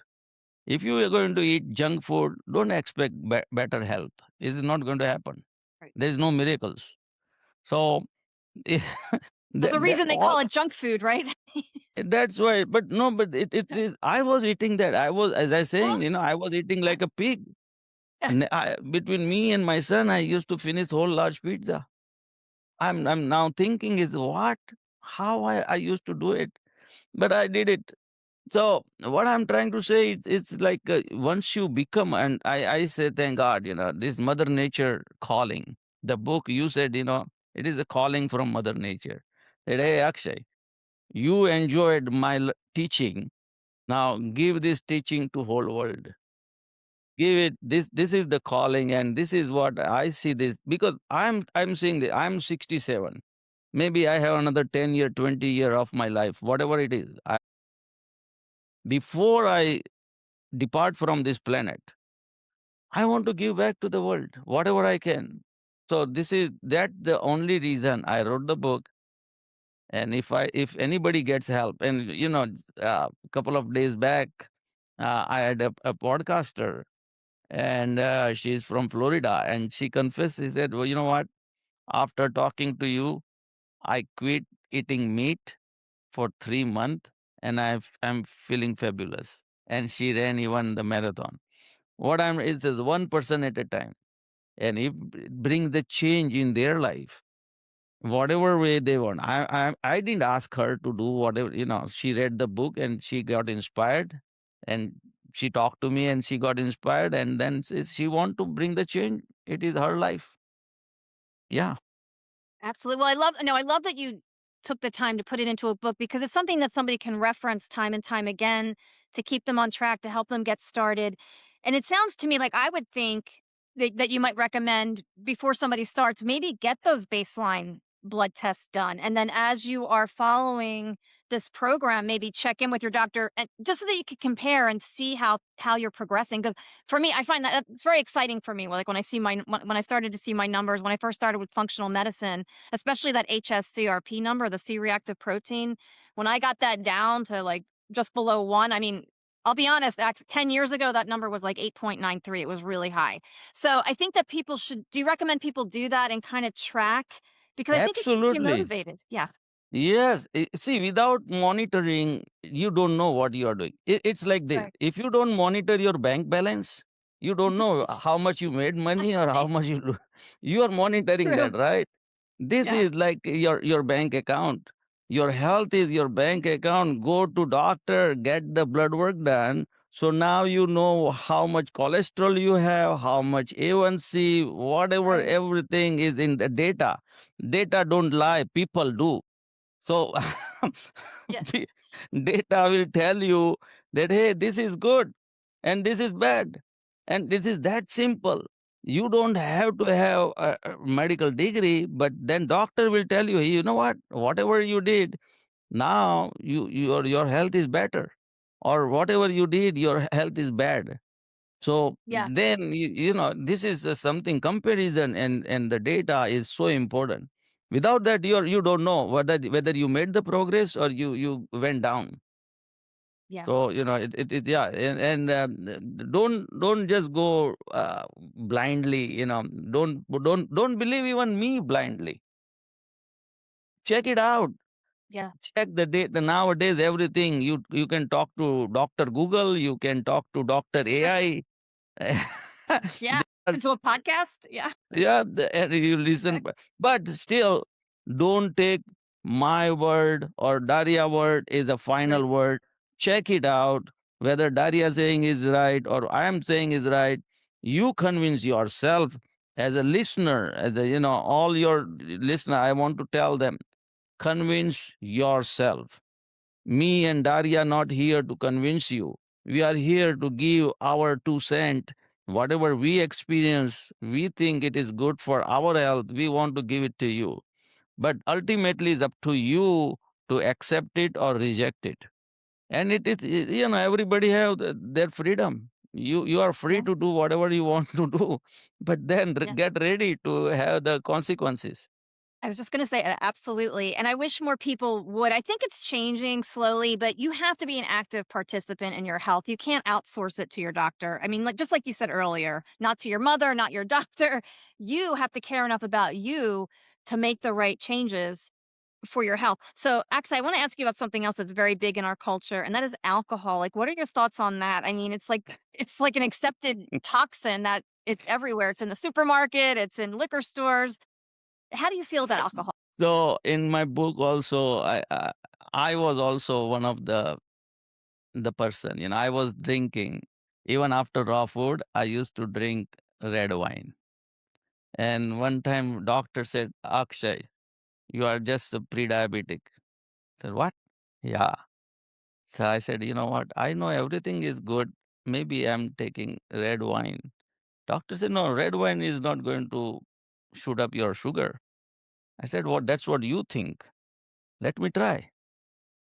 If you are going to eat junk food, don't expect better health. It is not going to happen. Right. There is no miracles. So There's a that reason they all, call it junk food, right? that's why. But no, but it is. I was eating that. I was, as I Well, saying, I was eating like a pig. And between me and my son, I used to finish whole large pizza. I'm now thinking is what, how I used to do it, but I did it. So what I'm trying to say, it's like once you become, and I say thank God, this Mother Nature calling. The book you said, it is a calling from Mother Nature. That, hey Akshay, you enjoyed my teaching. Now give this teaching to whole world. Give it this. This is the calling, and this is what I see this, because I'm seeing that I'm 67. Maybe I have another 10 year, 20 year of my life, whatever it is. Before I depart from this planet, I want to give back to the world whatever I can. So this is that the only reason I wrote the book. And if anybody gets help, and a couple of days back, I had a podcaster, and she's from Florida, and she confessed. She said, "Well, you know what? After talking to you, I quit eating meat for 3 months, and I'm feeling fabulous." And she ran even the marathon. What I'm is just one person at a time, and if it brings the change in their life, whatever way they want. I didn't ask her to do whatever. She read the book and she got inspired, and she talked to me and she got inspired, and then says she want to bring the change. It is her life. Yeah. absolutely. Well, I love that you took the time to put it into a book because it's something that somebody can reference time and time again to keep them on track, to help them get started. And it sounds to me like I would think that you might recommend before somebody starts, maybe get those baseline blood tests done. And then as you are following this program, maybe check in with your doctor and just so that you can compare and see how you're progressing. Because for me, I find that it's very exciting for me. Like when I see when I started to see my numbers, when I first started with functional medicine, especially that HSCRP number, the C reactive protein, when I got that down to like just below 1, I mean, I'll be honest, 10 years ago, that number was like 8.93. It was really high. So I think that people should, do you recommend people do that and kind of track? Because I think it keeps you Absolutely. motivated. Yeah. Yes. See, without monitoring, you don't know what you are doing. It's like this. Right. If you don't monitor your bank balance, you don't know how much you made money or how Right. much you you are monitoring True. that, right? This Yeah. is like your bank account. Your health is your bank account. Go to doctor, get the blood work done. So now you know how much cholesterol you have, how much A1C, whatever, Right. everything is in the data. Data don't lie, people do. So Yeah. the data will tell you that, hey, this is good and this is bad. And this is that simple. You don't have to have a medical degree, but then doctor will tell you, "Hey, you know what? Whatever you did, now your health is better. Or whatever you did, your health is bad. So Yeah. then this is something comparison and the data is so important. Without that, you don't know whether you made the progress or you went down. Yeah. So it yeah, and don't just go blindly. Don't believe even me blindly. Check it out. Yeah. Check the data. Nowadays, everything you can talk to Doctor Google. You can talk to Doctor Sure. AI. Yeah. There are Listen to a podcast. Yeah. Yeah, and you listen, Exactly. but still, don't take my word or Daria word is the Right. final word. Check it out whether Daria saying is right or I am saying is right. You convince yourself as a listener, as a all your listener. I want to tell them, convince yourself. Me and Daria not here to convince you. We are here to give our 2 cents. Whatever we experience, we think it is good for our health. We want to give it to you. But ultimately, it's up to you to accept it or reject it. And it is, everybody have their freedom. You are free Yeah. to do whatever you want to do, but then Yeah. get ready to have the consequences. I was just going to say, absolutely. And I wish more people would. I think it's changing slowly, but you have to be an active participant in your health. You can't outsource it to your doctor. I mean, like just like you said earlier, not to your mother, not your doctor. You have to care enough about you to make the right changes for your health. So, actually, I want to ask you about something else that's very big in our culture, and that is alcohol. Like, what are your thoughts on that? I mean, it's like an accepted toxin that it's everywhere. It's in the supermarket, it's in liquor stores. How do you feel about alcohol? So in my book also, I was also one of the person. I was drinking even after raw food. I used to drink red wine. And one time, doctor said, "Akshay, you are just a pre-diabetic." I said, "What?" Yeah. So I said, "You know what? I know everything is good. Maybe I'm taking red wine." Doctor said, "No, red wine is not going to shoot up your sugar." I said, "What? That's what you think. Let me try."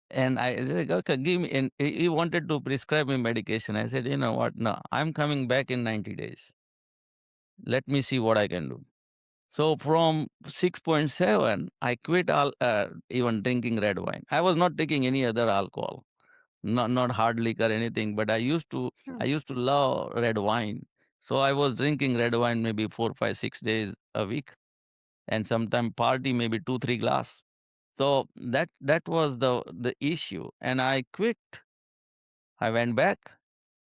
And I like, okay, give me. And he wanted to prescribe me medication. I said, you know what? No, I'm coming back in 90 days. Let me see what I can do. So from 6.7, I quit even drinking red wine. I was not taking any other alcohol, not hard liquor, anything. But I Hmm. used to love red wine. So I was drinking red wine maybe 4, 5, 6 days a week, and sometime party maybe 2, 3 glass. So that was the issue, and I quit. I went back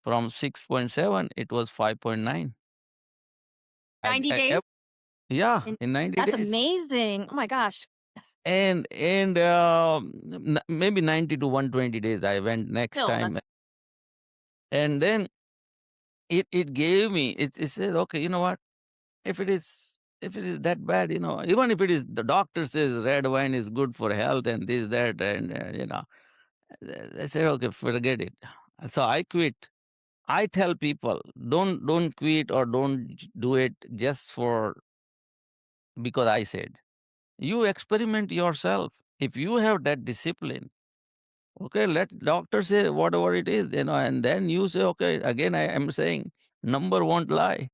from 6.7, it was 5.9. 90 days? Yeah, And in 90 that's days. amazing. Oh my gosh. Yes. And maybe 90 to 120 days I went next Still, time. that's And then it gave me, it said, okay, you know what? If it is that bad, even if it is the doctor says red wine is good for health and this, that, and I said, okay, forget it. So I quit. I tell people, don't quit or don't do it just for because I said. You experiment yourself. If you have that discipline, okay, let doctor say whatever it is, and then you say, okay, again, I am saying number won't lie.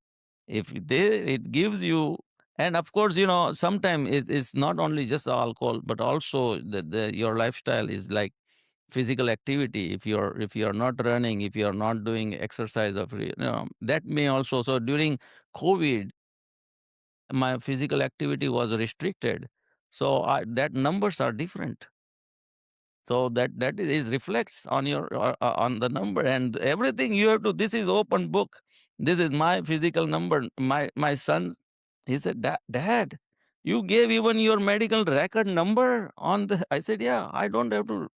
If it gives you, and of course, sometimes it is not only just alcohol, but also your lifestyle is like physical activity. If you're not running, if you're not doing exercise that may also. So during COVID, my physical activity was restricted, so that numbers are different. So that is reflects on your on the number, and everything you have to. This is open book. This is my physical number. My son, he said, Dad, you gave even your medical record number on the. I said, yeah, I don't have to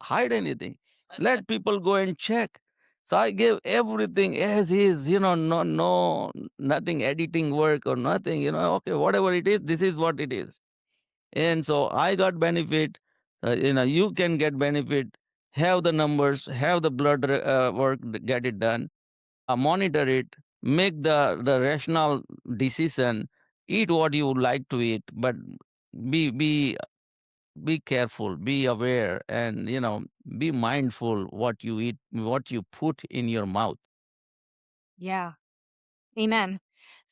hide anything. Let people go and check. So I gave everything as is. No nothing editing work or nothing. Okay, whatever it is, this is what it is. And so I got benefit. You can get benefit. Have the numbers, have the blood work, get it done. Monitor it, make the rational decision. Eat what you would like to eat, but be be be careful, be aware, and be mindful what you eat, what you put in your mouth. Yeah. Amen.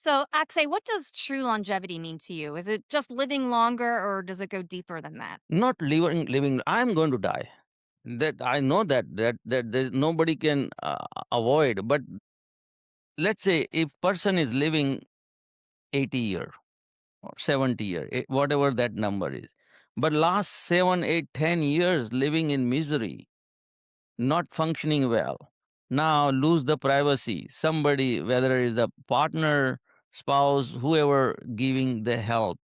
So, Axay, what does true longevity mean to you? Is it just living longer or does it go deeper than that? Not living. I'm going to die. That I know that nobody can avoid. But let's say if person is living 80 year or 70 year, whatever that number is, but last 7 8 10 years living in misery, not functioning well, now lose the privacy, somebody, whether it's the partner, spouse, whoever, giving the help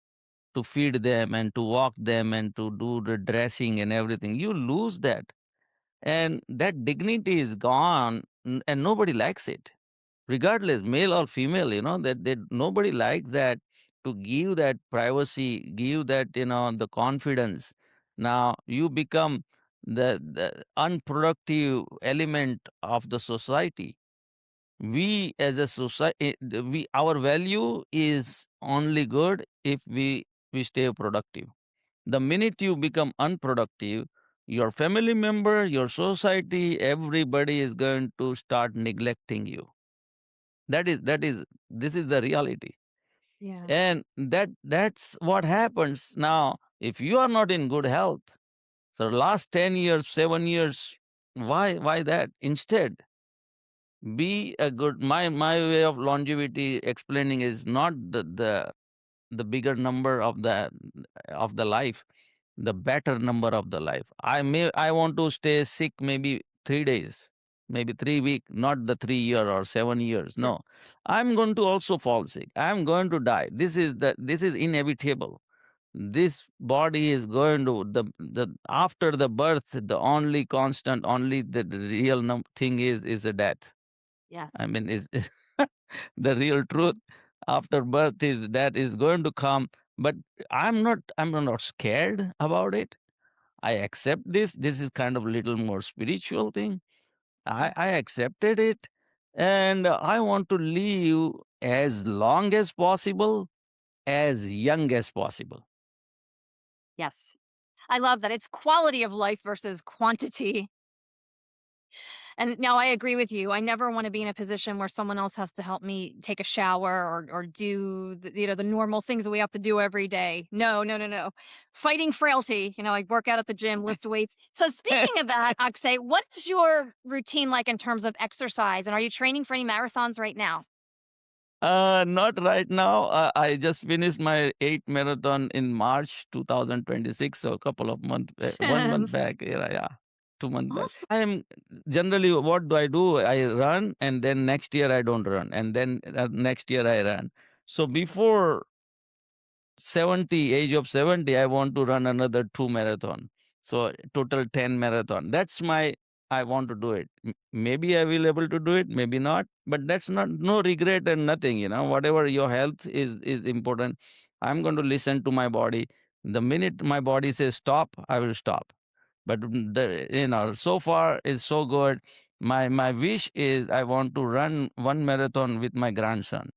to feed them and to walk them and to do the dressing and everything, you lose that, and that dignity is gone, and nobody likes it, regardless male or female, that nobody likes that, to give that privacy, give that, the confidence. Now you become the unproductive element of the society. We as a society, we our value is only good if we stay productive. The minute you become unproductive, your family member, your society, everybody is going to start neglecting you. That is this is the reality. Yeah. And that's what happens now if you are not in good health. So last 10 years, 7 years, why that? Instead, be a good, my way of longevity explaining is not the bigger number of the life, the better number of the life. I want to stay sick maybe 3 days, maybe 3 week, not the 3 year or 7 years. Sure. No, I'm going to also fall sick. I'm going to die. This is inevitable. This body is going to the after the birth, the only constant, only the real thing is the death. Yes. I mean, is the real truth. After birth is that is going to come, but I'm not scared about it. I accept this. This is kind of little more spiritual thing. I Yeah. I accepted it, and I want to live as long as possible, as young as possible. Yes. I love that. It's quality of life versus quantity. And now I agree with you. I never want to be in a position where someone else has to help me take a shower or do the normal things that we have to do every day. No, no, no, no. Fighting frailty. I work out at the gym, lift weights. So speaking of that, Akshay, what is your routine like in terms of exercise? And are you training for any marathons right now? Not right now. I just finished my 8th marathon in March 2026, so a couple of months, 1 month back. Yeah, yeah, 2 months back. Awesome. I am generally, what do I do? I run, and then next year I don't run, and then next year I run. So before 70, age of 70, I want to run another 2 marathon. So total 10 marathon. That's my, I want to do it. Maybe I will able to do it, maybe not, but that's not, no regret and nothing, whatever your health is important. I'm going to listen to my body. The minute my body says stop, I will stop. But so far is so good. My wish is I want to run one marathon with my grandson.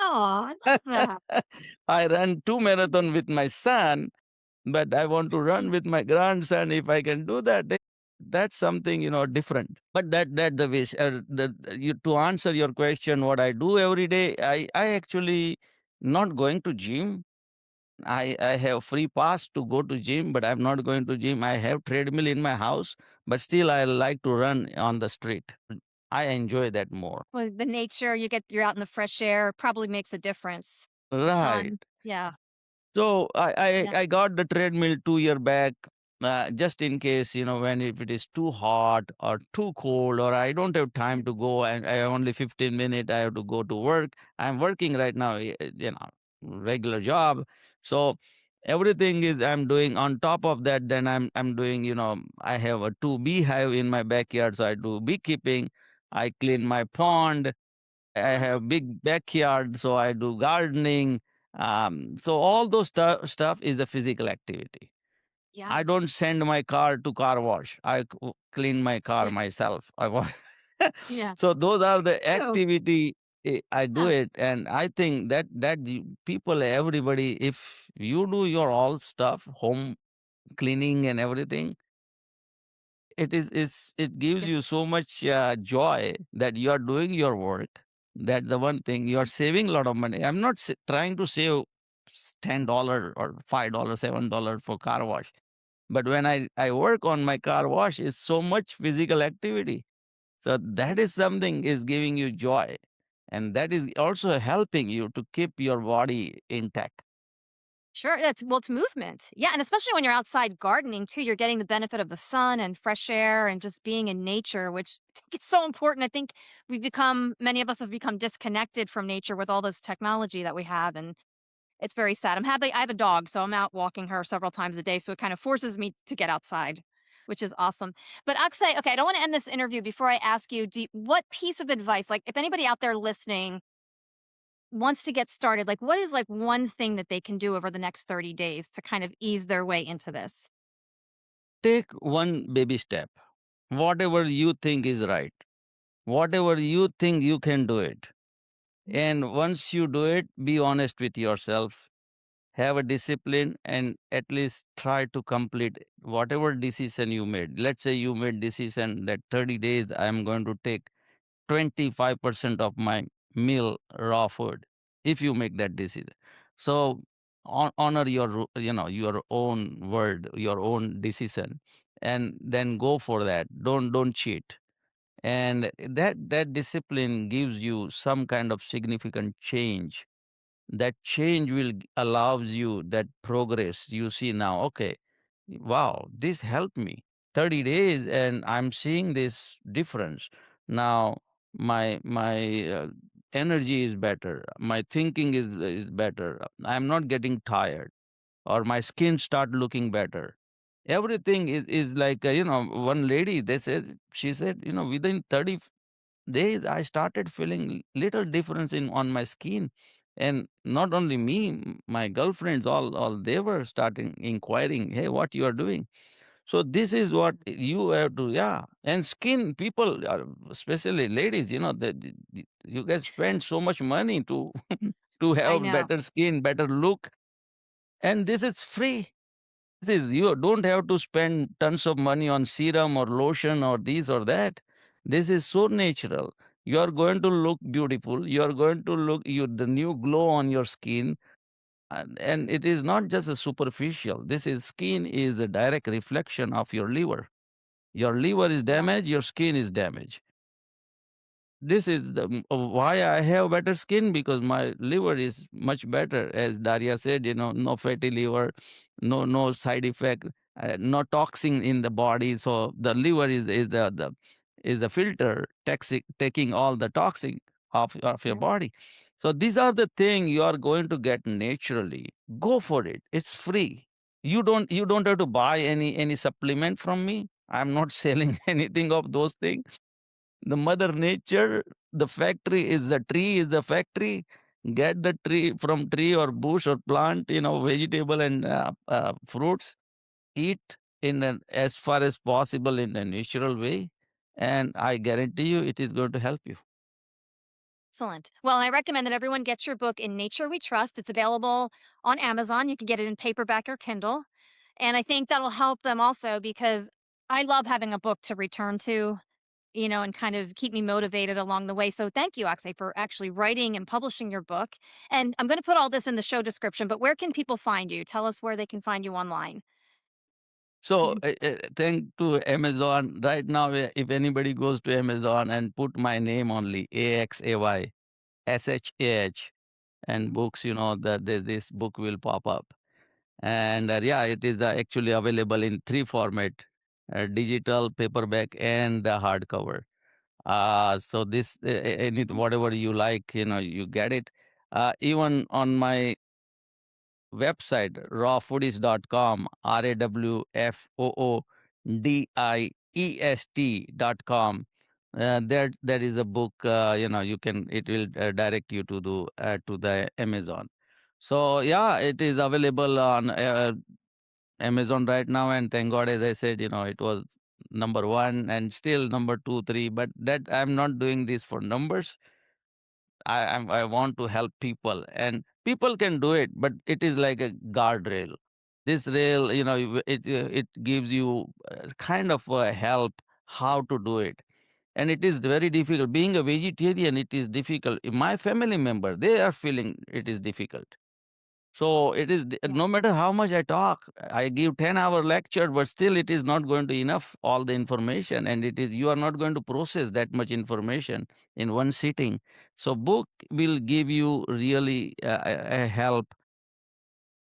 Oh, I love that. I run 2 marathon with my son, but I want to run with my grandson. If I can do that, that's something different. But that the wish. You to answer your question, what I do every day, I actually not going to gym. I have free pass to go to gym, but I'm not going to gym. I have treadmill in my house, but still I like to run on the street. I enjoy that more. Well, the nature, you're out in the fresh air, probably makes a difference. Right. Sun. Yeah. So I, Yeah. I I got the treadmill 2 year back, just in case when if it is too hot or too cold or I don't have time to go and I have only 15 minutes I have to go to work. I'm working right now, regular job. So everything is I'm doing on top of that. Then I'm doing I have a two beehive in my backyard, so I do beekeeping. I clean my pond. I have big backyard, so I do gardening. So all those stuff is a physical activity. Yeah. I don't send my car to car wash. I clean my car Yeah. myself. I want. Yeah. So those are the So, activity. I do yeah. it, and I think that people, everybody, if you do your all stuff, home cleaning and everything, it gives Yeah. you so much joy that you are doing your work. That's the one thing you are saving a lot of money. I'm not trying to save $10 or $5, $7 for car wash, but when I work on my car wash, it's so much physical activity. So that is something is giving you joy, and that is also helping you to keep your body intact. Sure. It's movement. Yeah. And especially when you're outside gardening too, you're getting the benefit of the sun and fresh air and just being in nature, which I think it's so important. I think many of us have become disconnected from nature with all this technology that we have. And it's very sad. I'm happy. I have a dog, so I'm out walking her several times a day. So it kind of forces me to get outside, which is awesome. But Akshay, okay, I don't want to end this interview before I ask you, what piece of advice, like if anybody out there listening wants to get started, like what is like one thing that they can do over the next 30 days to kind of ease their way into this? Take one baby step. Whatever you think is right, whatever you think you can do it. And once you do it, be honest with yourself, have a discipline, and at least try to complete whatever decision you made. Let's say you made decision that 30 days I'm going to take 25% of my meal raw food. If you make that decision, so honor your your own word, your own decision, and then go for that. Don't cheat, and that discipline gives you some kind of significant change. That change will allows you that progress. You see now, okay, wow, this helped me 30 days and I'm seeing this difference. Now my energy is better, my thinking is better, I'm not getting tired, or my skin start looking better. Everything is like one lady, they said, she said, within 30 days I started feeling little difference in on my skin. And not only me, my girlfriends, all they were starting inquiring, hey, what you are doing. So this is what you have to, yeah. And skin people, especially ladies, you guys spend so much money to to I have know. better skin, better look, and this is free. This is, you don't have to spend tons of money on serum or lotion or this or that. This is so natural. You are going to look beautiful. You are going to look the new glow on your skin, and it is not just a superficial. This is skin is a direct reflection of your liver. Your liver is Yeah. damaged. Your skin is damaged. This is why I have better skin, because my liver is much better. As Daria said, no fatty liver, no side effect, no toxin in the body. So the liver is the filter taking all the toxin of your Yeah. body. So these are the things you are going to get naturally. Go for it. It's free. You don't have to buy any supplement from me. I'm not selling anything of those things. The mother nature, the factory is the tree, is the factory. Get the tree from tree or bush or plant, vegetable and fruits. Eat as far as possible in a natural way, and I guarantee you it is going to help you. Excellent. Well, I recommend that everyone gets your book In Nature We Trust. It's available on Amazon. You can get it in paperback or Kindle. And I think that'll help them also because I love having a book to return to, and kind of keep me motivated along the way. So thank you, Axay, for actually writing and publishing your book. And I'm going to put all this in the show description, but where can people find you? Tell us where they can find you online. So, thank to Amazon right now. If anybody goes to Amazon and put my name only, AXAYSHAH, and books, that this book will pop up. And yeah, it is actually available in three format: digital, paperback, and hardcover. So this whatever you like, you get it. Even on my website, rawfoodiest.com, rawfoodiest.com. There is a book, it will direct you to the Amazon. So yeah, it is available on Amazon right now, and thank God, as I said, it was number one and still number two, three. But that I'm not doing this for numbers. I want to help people, and people can do it, but it is like a guardrail. This rail, it gives you kind of help how to do it, and it is very difficult. Being a vegetarian, it is difficult. My family member, they are feeling it is difficult. So it is Yeah. no matter how much I talk, I give 10-hour lecture, but still it is not going to enough all the information, and it is you are not going to process that much information in one sitting. So book will give you really a help.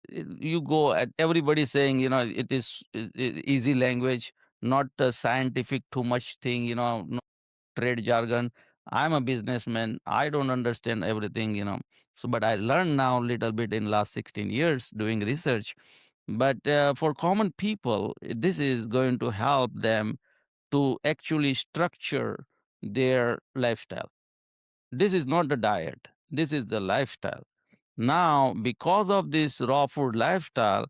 You go at everybody saying it is easy language, not scientific too much thing. No trade jargon. I'm a businessman. I don't understand everything. So, but I learned now a little bit in last 16 years doing research. But for common people, this is going to help them to actually structure their lifestyle. This is not the diet. This is the lifestyle. Now, because of this raw food lifestyle,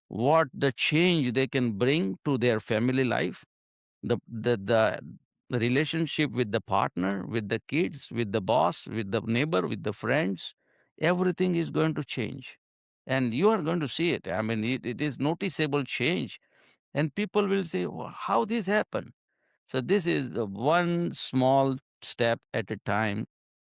what the change they can bring to their family life, the relationship with the partner, with the kids, with the boss, with the neighbor, with the friends, everything is going to change. And you are going to see it. I mean, it is noticeable change. And people will say, "Well, how this happened?" So this is the one small step at a time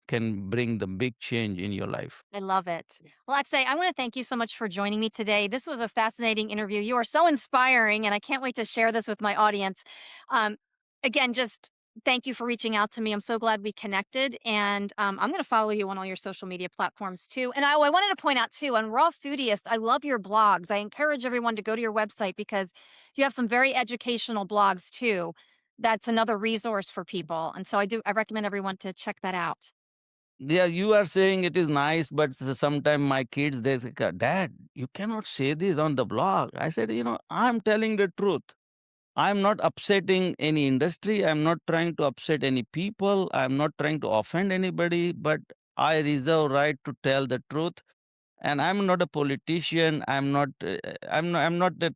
can bring the big change in your life. I love it. Well, Axay, I want to thank you so much for joining me today. This was a fascinating interview. You are so inspiring, and I can't wait to share this with my audience. Um, again, just thank you for reaching out to me. I'm so glad we connected, and I'm going to follow you on all your social media platforms too. And I wanted to point out too on Raw Foodiest, I love your blogs. I encourage everyone to go to your website because you have some very educational blogs too. That's another resource for people, and so I recommend everyone to check that out. Yeah, you are saying it is nice, but sometimes my kids, they say, "Dad, you cannot say this on the blog." I said, I'm telling the truth. I'm not upsetting any industry. I'm not trying to upset any people. I'm not trying to offend anybody, but I reserve right to tell the truth. And I'm not a politician. I'm not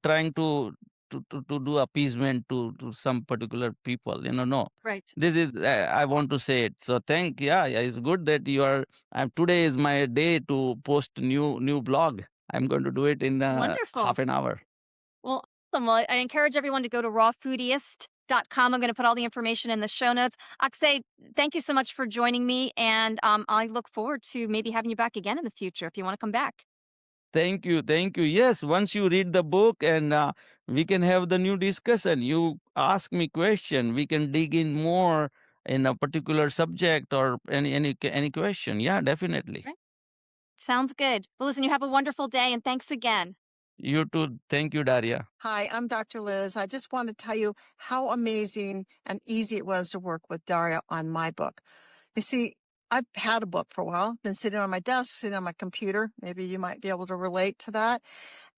trying to do appeasement to some particular people. No. Right. This is I want to say it. So yeah, it's good that you are. Today is my day to post new blog. I'm going to do it in half Wonderful. an hour. Well, awesome. Well, I encourage everyone to go to rawfoodiest.com. I'm going to put all the information in the show notes. Akshay, thank you so much for joining me. And I look forward to maybe having you back again in the future if you want to come back. Thank you. Thank you. Yes, once you read the book and we can have the new discussion. You ask me question. We can dig in more in a particular subject or any question. Yeah, definitely. Okay. Sounds good. Well, listen, you have a wonderful day and thanks again. You too. Thank you, Daria. Hi, I'm Dr. Liz. I just want to tell you how amazing and easy it was to work with Daria on my book. You see, I've had a book for a while, been sitting on my desk, sitting on my computer. Maybe you might be able to relate to that.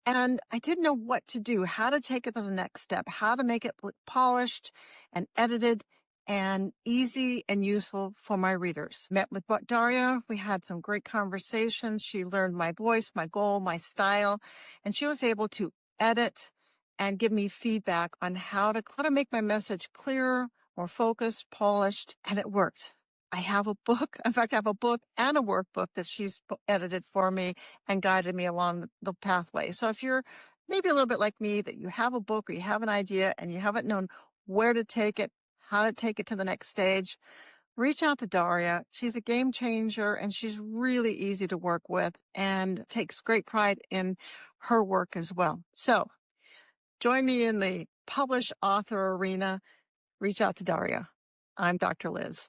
And I didn't know what to do, how to take it to the next step, how to make it look polished and edited and easy and useful for my readers. Met with Daria. We had some great conversations. She learned my voice, my goal, my style, and she was able to edit and give me feedback on how to make my message clearer, more focused, polished, and it worked. I have a book. In fact, I have a book and a workbook that she's edited for me and guided me along the pathway. So if you're maybe a little bit like me, that you have a book or you have an idea and you haven't known where to take it, how to take it to the next stage, reach out to Daria. She's a game changer and she's really easy to work with and takes great pride in her work as well. So join me in the published author arena. Reach out to Daria. I'm Dr. Liz.